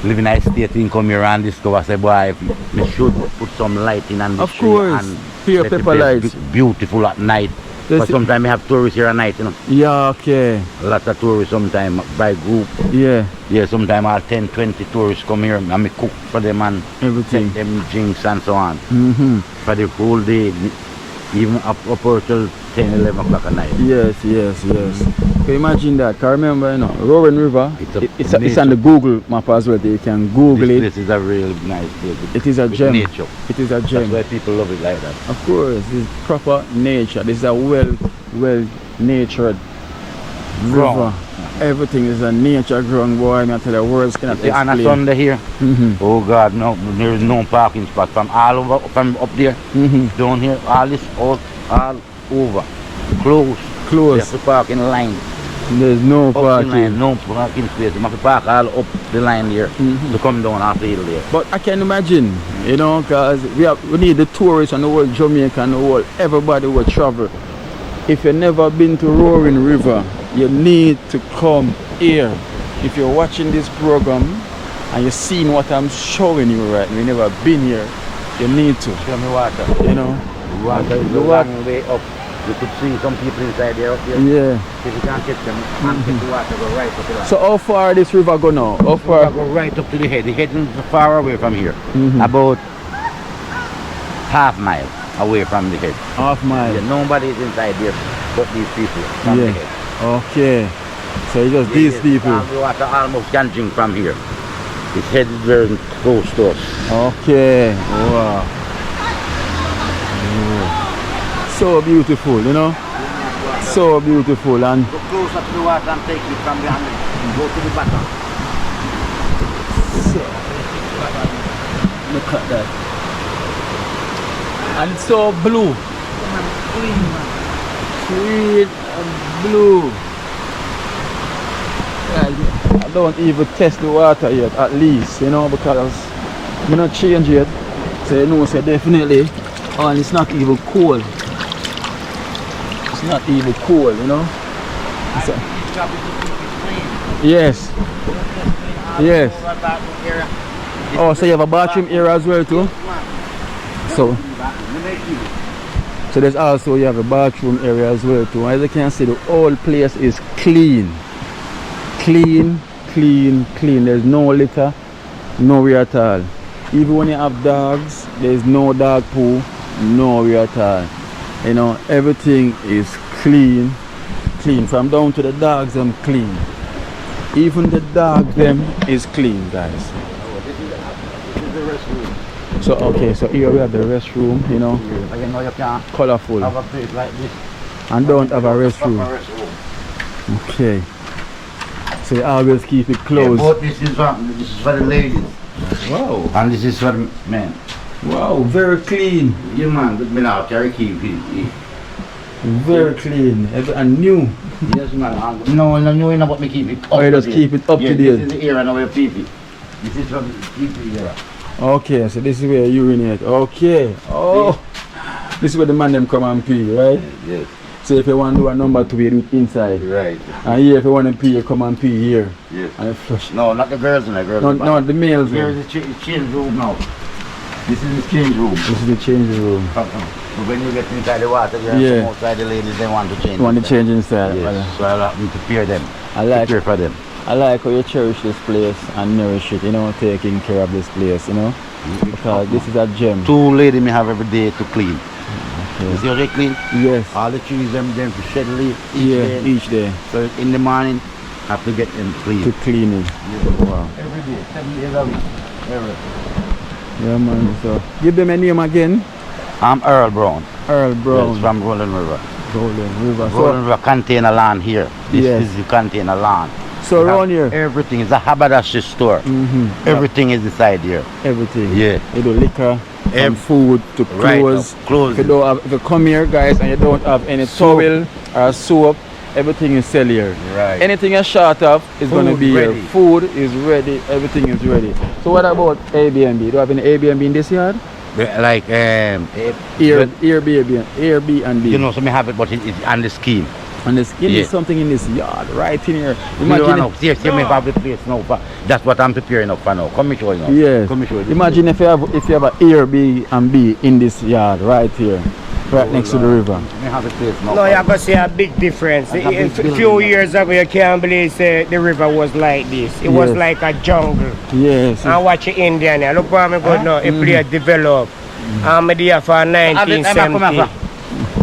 I: living in a state in come here and discover say boy we should put some light in on this
A: Of
I: tree
A: course.
I: and
A: Pure
I: let the
A: pepper
I: place
A: lights.
I: be beautiful at night.
A: Yes.
I: But sometimes we have tourists here at night, you know.
A: Yeah, okay.
I: A lot of tourists sometimes by group.
A: Yeah,
I: Yeah, sometimes all 10-20 tourists come here and me cook for them and
A: everything.
I: take them drinks and so on.
A: Mm-hmm.
I: For the whole day, even up till 10-11 o'clock at night.
A: Yes. Can you imagine that? Can remember, you know, Roaring River, it's on the Google map as well. You can Google it.
I: This is a real nice place.
A: It is a
I: With
A: gem.
I: nature.
A: It is a
I: That's
A: gem.
I: why people love it like that.
A: Of course, it's proper nature. This is a well natured river.
I: Ground.
A: Everything is a nature ground, boy. I tell you, words cannot
I: See, on a
A: explain.
I: Sunday here, oh God, no, there is no parking spot from all over, from up there, down here, all this, all over, close. You have to park in line.
A: There's no
I: Up the
A: parking.
I: line, no parking space. You have to park all up the line there to come down after hill there.
A: But I can imagine, you know, because we need the tourists and the whole Jamaica and the whole, everybody will travel. If you've never been to Roaring River, you need to come here. If you're watching this program and you're seeing what I'm showing you right now, you've never been here, you need to,
I: Show me water.
A: you know.
I: The water is
A: The
I: a
A: water-
I: long way up. You could see some people inside there up there.
A: Yeah.
I: If you can't catch them, and get the water go right up the line.
A: So how far this river go now? How far?
I: Go right up to the head. The head is far away from here. About half mile away from the head.
A: Half mile.
I: Yeah, nobody is inside there but these people from the
A: Yeah.
I: head.
A: Okay. So it's just these
I: Yes,
A: people.
I: The water almost can drink from here. Its head is very close to us.
A: Okay. Wow. So beautiful, you know. So beautiful, and
I: Go closer to the water and take it from behind and go to the bottom.
A: look at that. And it's so blue. Sweet and blue. I don't even test the water yet, at least, you know, because I'm not change yet. So you know, so definitely, oh, and it's not even cold. It's not even cold, you know. It's yes. Yes. Oh, so you have a bathroom area as well too? So there's also, you have a bathroom area as well too. As you can see, the whole place is clean. Clean, clean, clean. There's no litter, nowhere at all. Even when you have dogs, there's no dog poo, nowhere at all. You know, everything is clean, clean. From down to the dogs, them clean. Even the dog, them is clean, guys.
I: This is the restroom.
A: So okay, so here we have the restroom, you know,
I: But you know you can't
A: colorful,
I: have a place like this.
A: and don't have a restroom.
I: Proper restroom.
A: Okay. So you always keep it
I: Yeah,
A: closed.
I: but this is for the ladies.
A: Wow.
I: And this is for the men.
A: Wow, very clean.
I: You man, good man out carry keep it.
A: Very clean. And new.
I: Yes man. No, you know what me keep it up.
A: Oh, you
I: to
A: just
I: date.
A: keep it up
I: Yeah,
A: to
I: this
A: date.
I: is the area now where pee-pee. This is from the pee-pee area.
A: Okay, so this is where you urinate. Okay. Oh. This is where the man them come and pee, right?
I: Yes.
A: So if you want to do a number 2, you do it inside.
I: Right.
A: And here, if you want to pee, you come and pee here.
I: Yes.
A: And you flush.
I: No, not the girls in the girls.
A: No, the males.
I: Here is the change room now. This is the change room.
A: This is the changing room.
I: But when you get inside the water, you have
A: Yeah.
I: some outside the ladies, they want to change.
A: You want to
I: inside.
A: change inside.
I: Yes. So I'll have to prepare them.
A: I like
I: Prepare for them.
A: I like how you cherish this place and nourish it, you know, taking care of this place, you know. Because this is a gem.
I: 2 ladies may have every day to clean. You see how they clean?
A: Yes.
I: All the trees, them to shed leaf
A: Yeah, each day.
I: So in the morning, have to get them clean.
A: To clean it. Wow.
I: Every day, 7 days a week. Every.
A: Yeah, man. So give them a name again.
I: I'm Earl Brown.
A: Earl Brown.
I: Yes, from Rolling River.
A: Golden River.
I: Rolling River contain a land here. This
A: Yes.
I: is the container land.
A: So
I: We have
A: around here,
I: everything is a haberdashery store. Everything is inside here.
A: everything.
I: Yeah.
A: You do liquor, from
I: Ev-
A: food to
I: Right,
A: clothes.
I: clothes.
A: If you don't have, if you come here, guys, and you don't have any towel or soap, everything is sell here.
I: Right.
A: Anything you're short of is going to
I: Food
A: be
I: ready.
A: here. Food is ready. Everything is ready. So what about Airbnb? Do you have any Airbnb in this yard?
I: Like
A: Airbnb.
I: you know, so me have it, but it's on the scheme.
A: And there's
I: Yeah.
A: something in this yard right in here.
I: You know,
A: Imagine.
I: now, see me have the place now. That's what I'm preparing up for now. Come and show you now.
A: Yes.
I: Come and show you.
A: Imagine if you have an Airbnb in this yard right here, right next to the river.
I: Me have the place now.
J: No, you have to see a big difference.
I: That's a big
J: A
I: building,
J: few
I: yeah.
J: years ago, you can't believe the river was like this. It was
A: Yes.
J: like a jungle.
A: Yes.
J: And watch the Indian here. Look where I'm going now. It play develop. I'm there for 1970.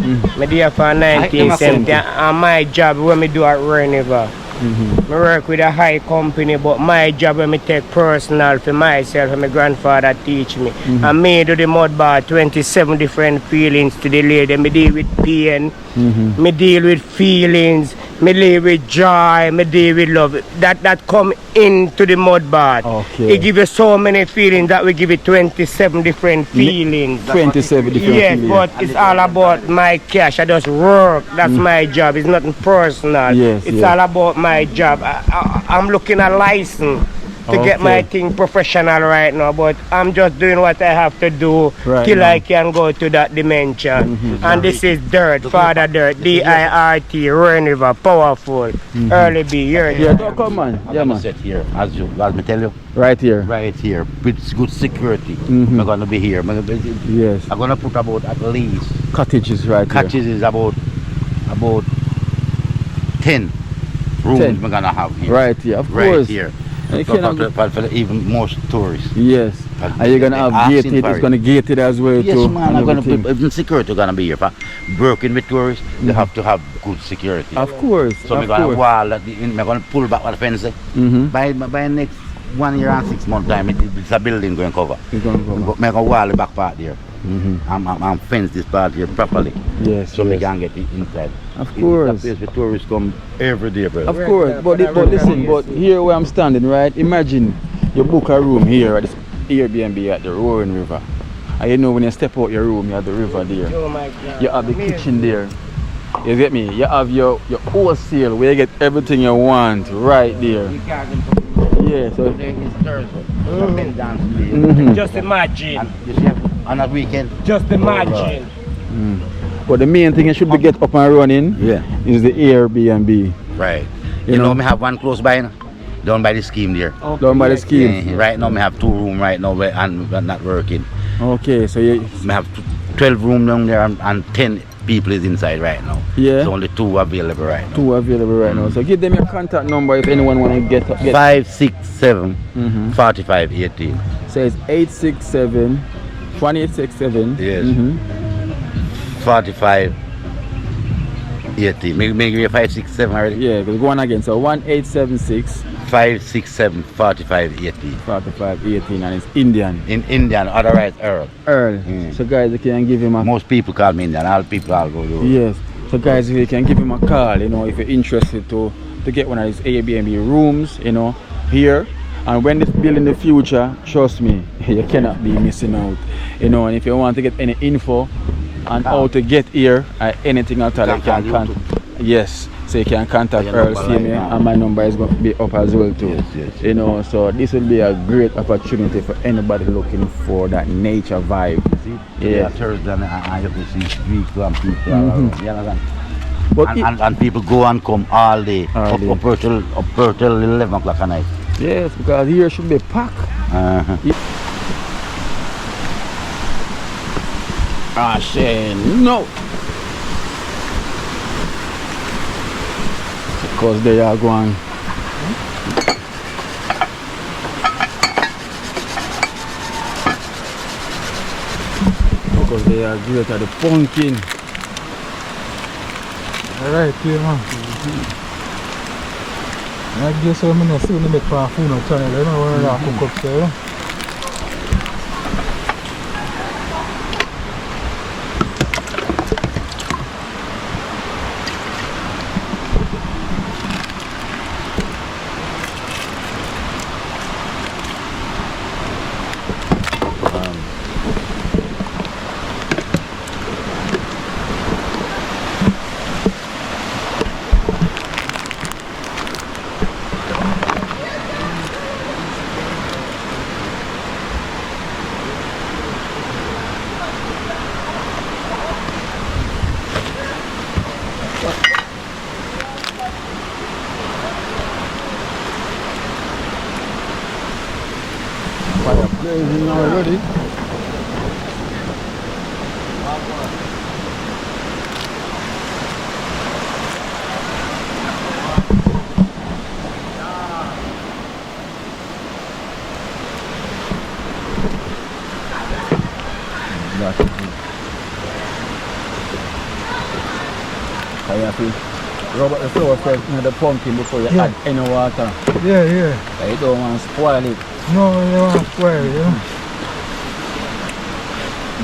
J: I'm there for 1970. And my job when me do at River. I work with a high company, but my job when me take personal for myself and my grandfather teach me. And me do the mud bar, 27 different feelings to the lady. Me deal with pain, me deal with feelings, me deal with joy, me deal with love. That come into the mud bath.
A: Okay.
J: It give you so many feelings that we give it 27 different feelings.
A: 27 different
J: Yes,
A: feelings.
J: but it's all about my cash. I just work. That's my job. It's nothing personal.
A: Yes,
J: it's
A: yes.
J: all about my job. I'm looking at license to get my
A: Okay.
J: thing professional right now, but I'm just doing what I have to do
A: Right
J: till
A: now.
J: I can go to that dimension. And this is Dirt, Father Dirt, DIRT, Rain River, powerful. Early B, you're
A: Yeah, don't come man.
I: I'm
A: Yeah,
I: gonna
A: man.
I: sit here, as me tell you,
A: Right here.
I: right here, with good security. I'm gonna be here.
A: Yes.
I: I'm gonna put about at least
A: Cottages right here.
I: catches is about 10 rooms
A: 10.
I: we're gonna have here.
A: Right here, of
I: Right
A: course.
I: here.
A: And you
I: For
A: cannot-
I: even more tourists.
A: Yes. And you're gonna have
I: Asking
A: gated.
I: for
A: It's
I: it.
A: gonna gate it as well
I: Yes,
A: too.
I: man.
A: and
I: I'm gonna
A: everything.
I: put even security gonna be here. For working with tourists, they have to have good security.
A: Of course.
I: So we're
A: of
I: gonna
A: course.
I: wall at the end. We're gonna pull back what the fence. By next 1 year and 6 months time, it's a building going cover.
A: It's gonna go.
I: But make a wall the back part there. I'm fence this part here properly.
A: Yes.
I: So we
A: yes.
I: can get it inside.
A: Of
I: It's a
A: course.
I: place where tourists come every day, brother.
A: Of course, but listen, but here where I'm standing, right? Imagine you book a room here at this Airbnb at the Roaring River, and you know when you step out your room, you have the river there.
J: Oh my God.
A: You have the kitchen there. You get me? You have your wholesale where you get everything you want right there. Yeah. So.
J: Just imagine.
I: And you see, on a weekend.
J: Just imagine.
A: But the main thing you should be get up and running.
I: Yeah.
A: Is the Airbnb.
I: Right.
A: You
I: You know,
A: know?
I: me have one close by now, down by the scheme there.
A: Down by the scheme.
I: Right now, me have 2 rooms right now and we're not working.
A: Okay, so you.
I: Me have 12 rooms down there and 10 people is inside right now.
A: Yeah.
I: So only 2 available right now.
A: 2 available right now. So give them your contact number if anyone want to get.
I: 567 4518.
A: So it's 867 1867.
I: Yes. 45 18. Make you 567 already?
A: Yeah, go on again. So 1876
I: 567 45 18.
A: 4518 and it's Indian.
I: In Indian, otherwise Earl.
A: Earl.
I: Mm.
A: So guys, you can give him a
I: Most people call me Indian. All people all go to.
A: yes. So guys, you can give him a call. You know, if you're interested to get one of these Airbnb rooms. You know, here. And when this build in the future, trust me, you cannot be missing out. You know, and if you want to get any info on how to get here or anything at all, you can contact. Yes, so you can contact Earl, see me, and my number is going to be up as well too.
I: Yes, yes.
A: You know, so this will be a great opportunity for anybody looking for that nature vibe.
I: See?
A: Yeah.
I: Thursday and you can see streets and people around. You understand?
A: But
I: and people go and come all day.
A: All day.
I: Up till 11 o'clock at night.
A: yes, because here should be packed. Ah, shit, no. Because they are going. Because they are great at the pumpkin.
K: Alright, yeah, man. I guess I'm going to see when you make for food on channel. You know when I cook up there.
A: Fire blazing already. That is it. So you have to rub up the flour first in the pumpkin before you add any water.
K: Yeah, yeah.
A: So you don't want to spoil it.
K: No, you want to spoil it, you know.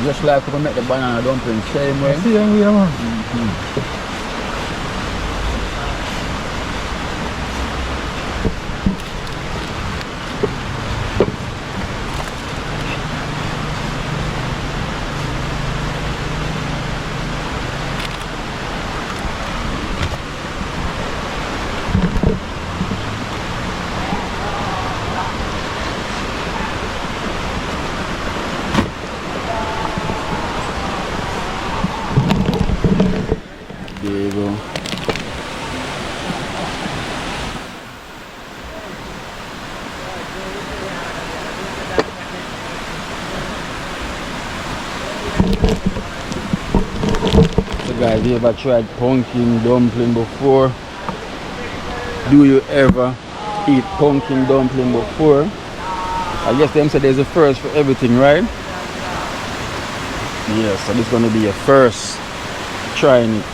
A: Just like we make the banana dumpling same way.
K: See, man.
A: There you go. So guys, you ever tried pumpkin dumpling before? Do you ever eat pumpkin dumpling before? I guess them said there's a first for everything, right? Yes, so this is gonna be a first trying it.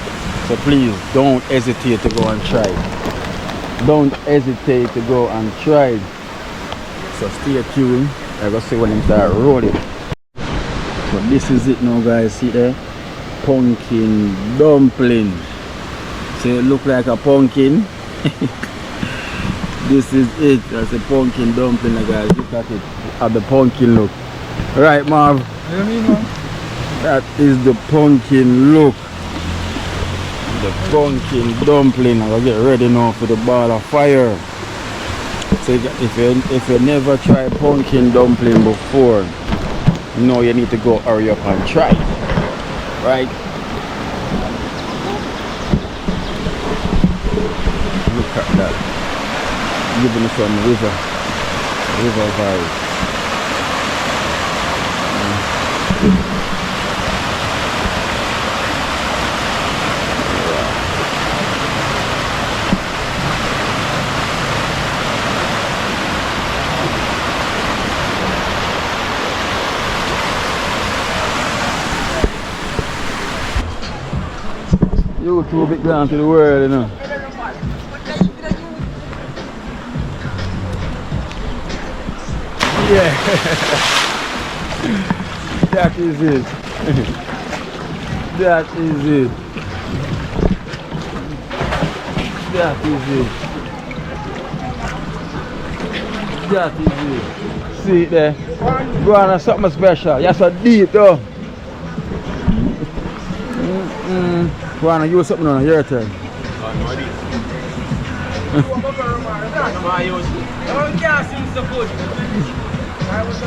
A: So please don't hesitate to go and try it. Don't hesitate to go and try it. So stay tuned. I will see when it start rolling. So this is it now, guys. See there? Pumpkin dumpling. So it look like a pumpkin. This is it. That's a pumpkin dumpling, guys. Look at it. How the pumpkin look. Right, Marv?
K: What do you mean, man?
A: That is the pumpkin look. The pumpkin dumpling. I'll get ready now for the ball of fire. So if you never tried pumpkin dumpling before, you know you need to go hurry up and try it. Right? Look at that. Giving us some river vibes. YouTube it down to the world, you know. Yeah. That is it. That is it. That is it. That is it. See it there? Go on, something special. You're so deep though. Go on, use something on your turn.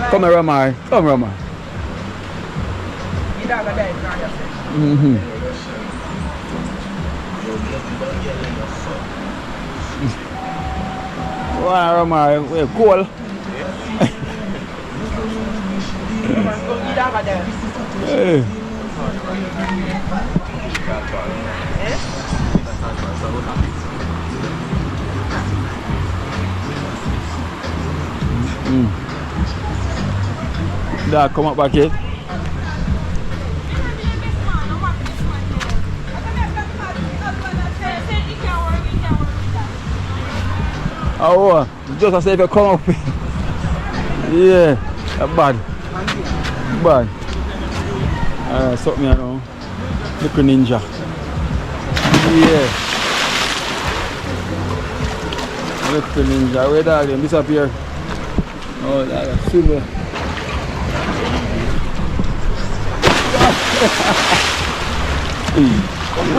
A: Come here, Ramar. Come, Ramar. Wow, Omar, we're cool. Hey. Dad, come up back here. Oh, just as if you come up. Yeah, bad. Bad. Something I know. Little ninja. Yeah. Little ninja. Where dog them disappear? Oh, that's super.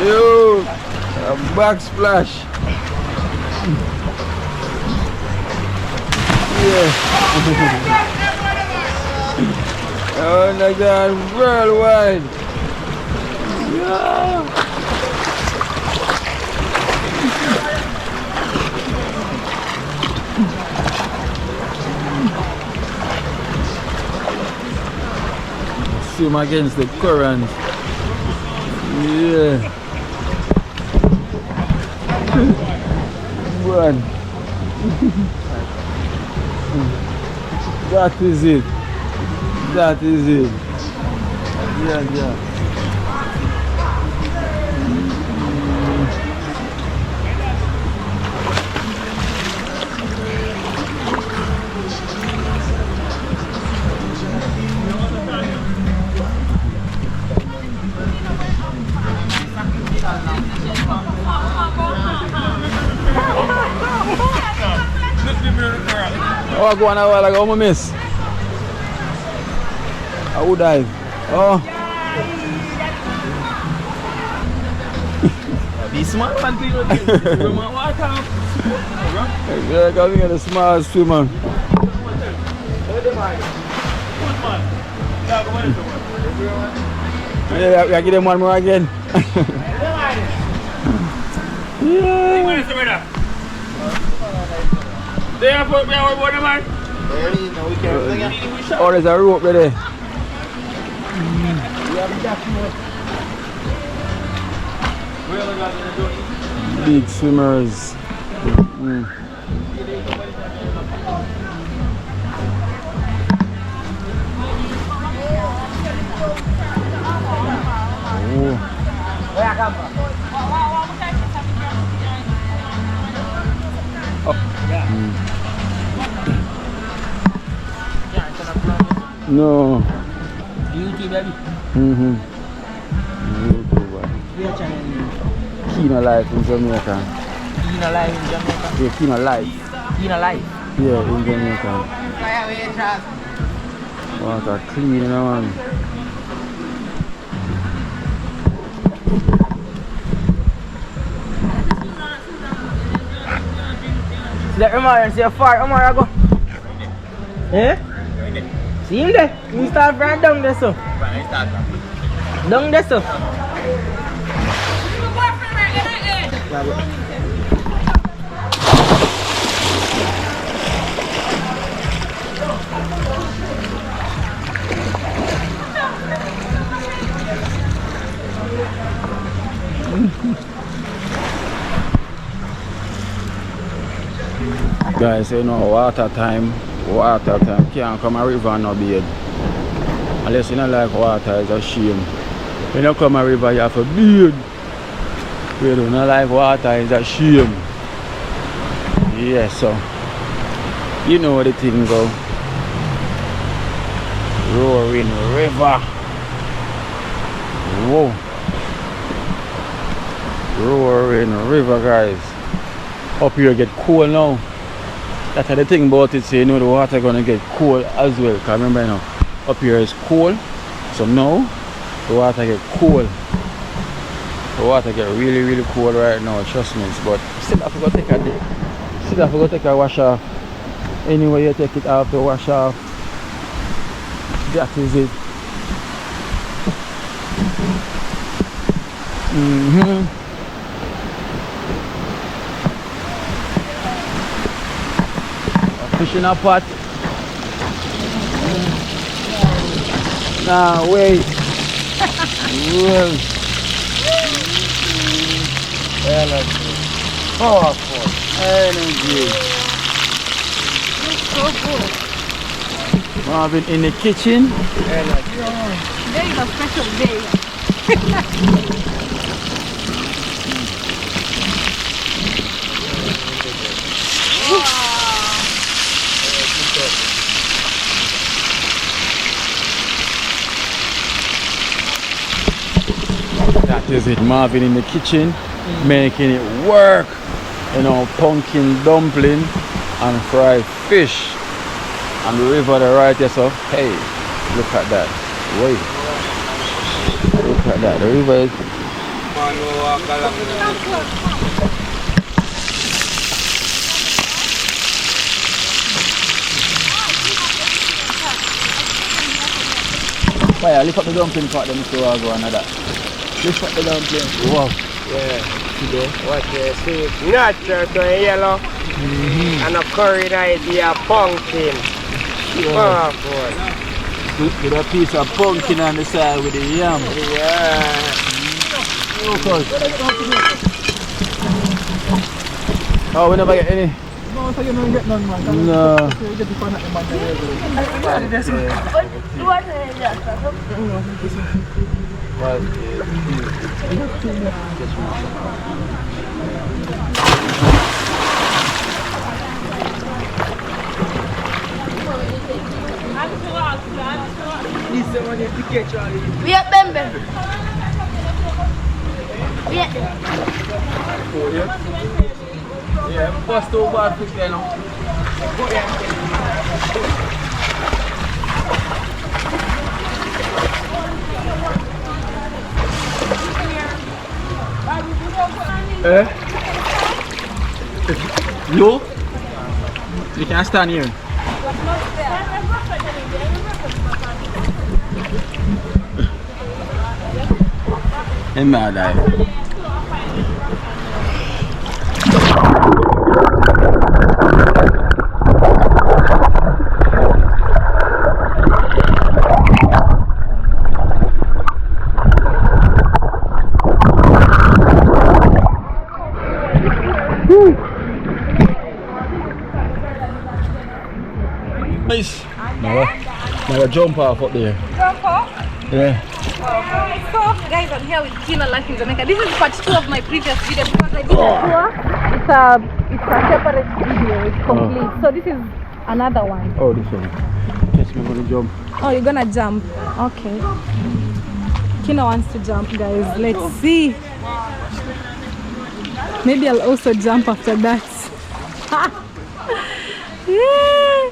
A: Yo, a backsplash. Yeah. Oh my God, worldwide. Yeah. Swim against the current. Yeah. One. That is it. That is it. Yeah, yeah. Oh, I go on a while ago, I miss. I would dive. Oh.
H: This small one thing you do. Water.
A: Yeah, come here, the small swimmer. Yeah, I give them one more again. Yeah.
H: They have put me out of water, man.
A: Oh, there's a rope there. Big swimmers. No.
F: YouTube, baby.
A: Keen life in Jamaica.
F: Keen alive in Jamaica.
A: Yeah, keen life.
F: Keen alive.
A: Yeah, in Jamaica. Water clean, you know, man.
F: Let Omar and see how far Omar go. Eh? See him there? He start from down there, so. Down there, so.
A: Guys, you know, water time can't come a river and no bathe. Unless you don't like water, it's a shame. When you come a river, you have to bathe. When you don't like water, it's a shame. Yeah, so you know the thing go. Roaring river. Whoa. Roaring river, guys. Up here get cold now. That's the thing about it, so you know the water gonna get cold as well. Cause remember, you know, up here is cold, so now the water get cold. The water get really, really cold right now. Trust me. But still have to go take a day. Still have to go take a wash off. Anyway, you take it off to wash off. That is it. in a pot. Nah, wait.
J: Energy. Powerful.
A: Energy.
C: So good.
A: Marvin in the kitchen.
J: Energy.
C: Today is a special day.
A: That is it, Marvin in the kitchen, making it work. You know, pumpkin dumpling and fried fish. And the river the right here, so hey, look at that. Wait. Look at that. The river is fire, lift up the dumpling part, then Mr. Wago and that. Lift up the dumpling. Wow.
J: Yeah. What you see? Natural to yellow. And a curry idea pumpkin. Powerful.
A: With a piece of pumpkin on the side with the yam.
J: Yeah.
A: Oh, we never get any.
K: No, so you don't get none, man.
A: No.
K: So you get the fun at the man.
C: We are Bembe. Yeah.
A: Yeah, bust over quick there now. You? You can stand here. I'm mad at it. Nice. Now jump off up there.
C: Jump off?
A: Yeah.
C: So guys, I'm here with Kina Life in Jamaica. This is part 2 of my previous video because I did a tour. It's a separate video. It's complete. So this is another one.
A: Oh, this one. Yes, I'm gonna jump.
C: Oh, you're gonna jump. Okay. Kina wants to jump, guys. Let's see. Maybe I'll also jump after that. Yeah.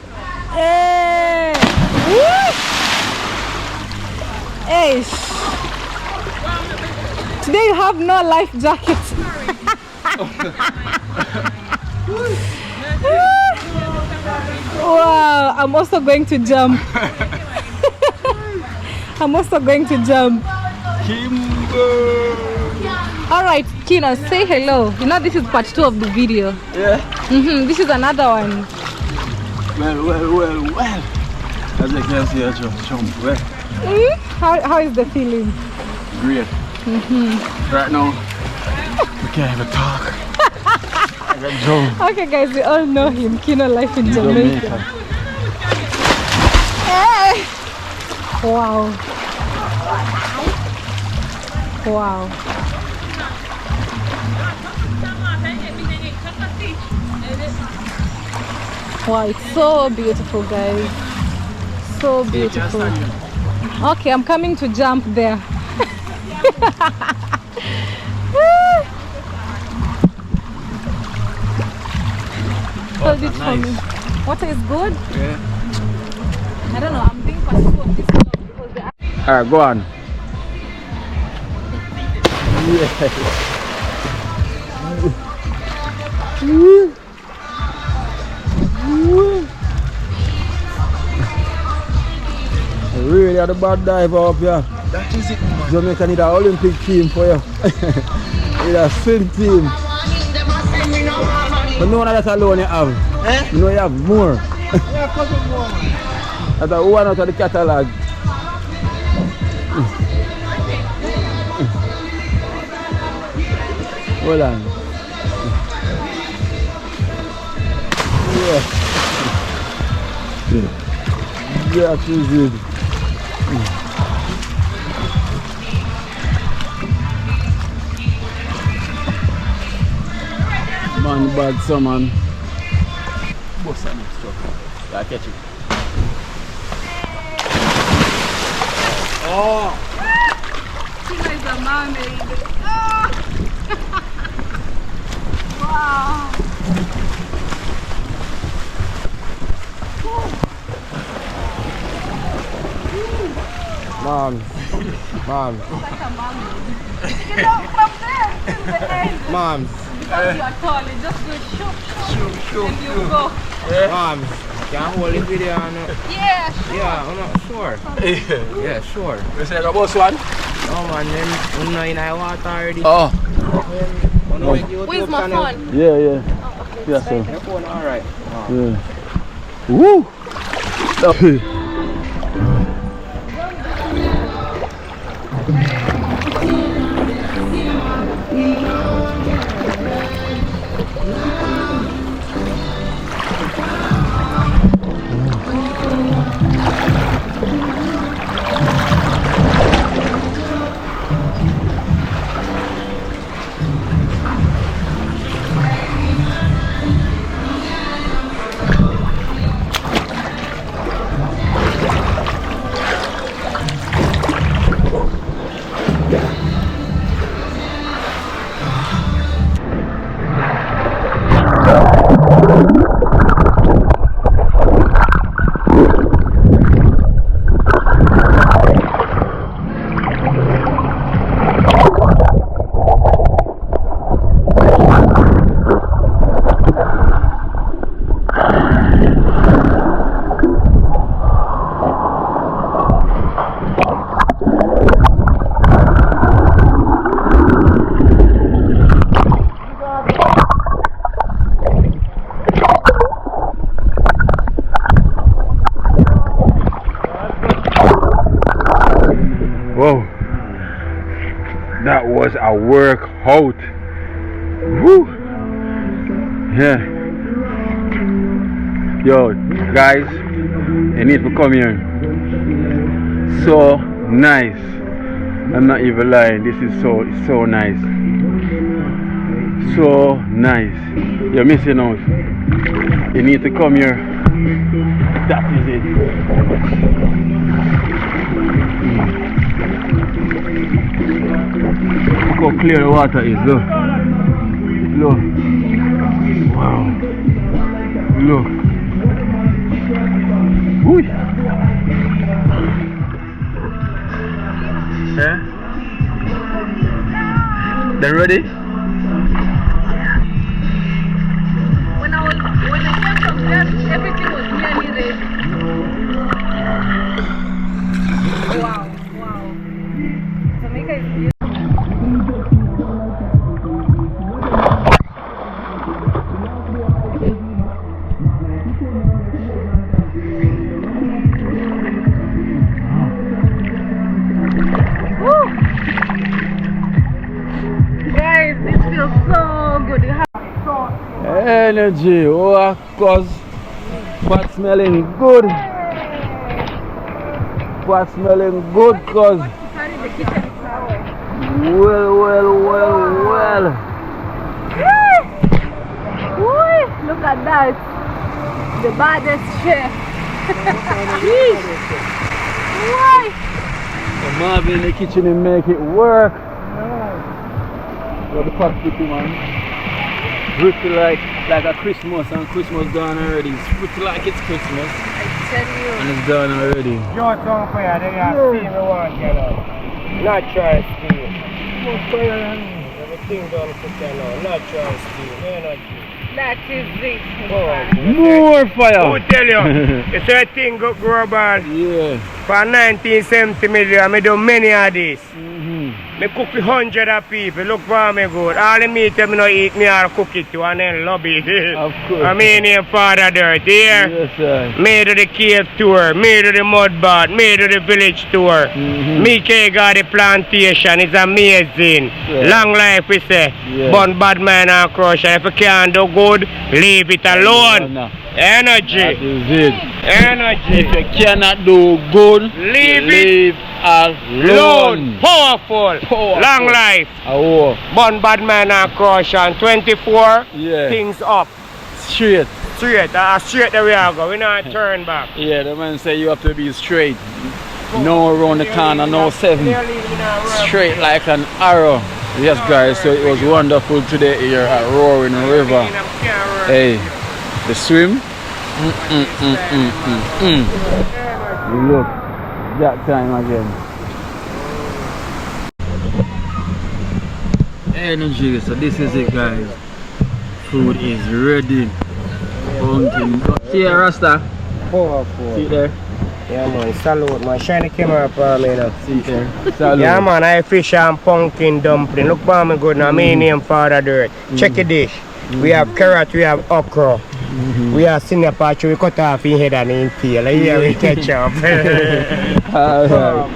C: Hey. Hey. Today you have no life jacket. Wow, I'm also going to jump. I'm also going to jump. Alright, Kina, say hello. You know this is part 2 of the video.
A: Yeah.
C: This is another one.
A: Well. As you can see, I just jump. Well.
C: How is the feeling?
A: Great. Right now, we can't even talk. I got jump.
C: Okay guys, we all know him. Kina Life in Jamaica. Hey. Wow. Wow. Wow, it's so beautiful, guys. So beautiful. Okay, I'm coming to jump there. Hold it for me. Water is good?
A: Yeah.
C: I don't know, I'm being part 2 of this vlog because they are...
A: Alright, go on. Really had a bad dive up here.
J: That is it, man.
A: Jamaica need an Olympic team for you. Need a swim team. But no one of that alone you have. You know you have more.
B: Yeah, couple more, man.
A: That's a one out of the catalog. Hold on. Yeah. That is it. Man, bad someone. Boss on this truck. Yeah, catch it. Oh!
C: Tina is a mermaid. Oh. Wow.
J: Mom. Mom.
C: Like a mermaid. You know, from there till the end.
J: Mom.
C: Because you are tall, it just goes shoop, and you go.
J: Mom. Can I hold this video on?
C: Yeah, sure.
J: Yeah, I'm not sure. Yeah, sure.
H: You say the boss one?
J: No man, them in the water already.
A: Oh!
C: Where's my phone?
A: Yeah, yeah.
C: Oh, okay.
A: Yeah, so.
J: Your phone alright.
A: Yeah. Woo! Whoa, that was a workout. Woo! Yeah. Yo, guys, you need to come here. So nice. I'm not even lying. This is so nice. So nice. You're missing out. You need to come here. That is it. Look how clear the water is, look. Look. Wow. Look. Whoo. Yeah? They ready?
C: When I came from there, everything was nearly ready. Wow, wow. Jamaica is beautiful. Guys, this feels so good. You have
A: Energy, oh, cause pot smelling good. Pot smelling good, cause
C: to carry the kitchen towel.
A: well.
C: Woo! Look at that. The baddest chef. Why?
A: The Marvin in the kitchen and make it work. Got the pot pretty, man. Pretty like a Christmas, and Christmas done already. It's pretty like it's Christmas.
C: I tell you.
A: And it's done already.
J: Your tongue fire, they have steam we want, you know. Natural steam. Everything done for you know. Natural steam.
C: That is it.
A: More fire!
J: Who tell you? You say a thing go global.
A: Yeah.
J: For 1970 million, I do many of these. Me cook for hundreds of people. Look for me good. All the meat them no eat, me I'll cook it too and then love it.
A: Of course.
J: I mean here Father Dirt here.
A: Yes, sir.
J: Me do the cave tour, me do the mud bath, me do the village tour. Me got the plantation, it's amazing.
A: Yeah.
J: Long life we say.
A: Yeah.
J: Burn bad man and crush. If you can't do good, leave it alone.
A: No.
J: Energy.
A: That is it.
J: Energy.
A: If you cannot do good,
J: Leave it
A: alone.
J: Powerful. Long life.
A: Oh.
J: Burn bad man and crush and 24
A: Yeah.
J: things up.
A: Straight.
J: Straight the way I go. We not turn back.
A: Yeah, the man say you have to be straight. No around the corner, no 7. Straight like an arrow. Yes, guys, so it was wonderful today here at Roaring River. Hey, the swim. Look, that time again. Energy, so this is it, guys. Food is ready. Pumpkin. See you, Rasta.
J: Powerful.
A: See there.
J: Yeah man, salute man. Shine the camera for me now.
A: See there. Salute.
J: Yeah man, I fish and pumpkin dumpling. Look for me good now. My name Father Dirt. Check the dish. We have carrot, we have okra. We have senior patch, we cut off in head and in tail. Here we catch up.
A: Alright.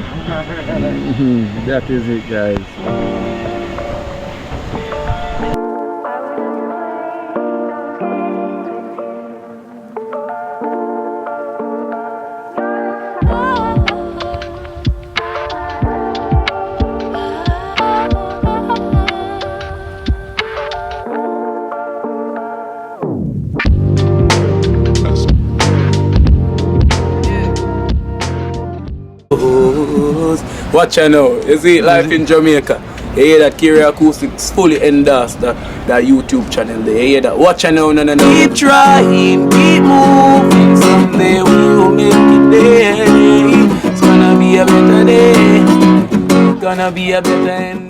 A: That is it, guys.
H: Watch out now. You see life in Jamaica. You hear that Kiri Acoustics fully endorsed that YouTube channel there. You hear that? Watch out now, no. Keep trying, keep moving. Someday we will make it there. It's gonna be a better day. Gonna be a better end.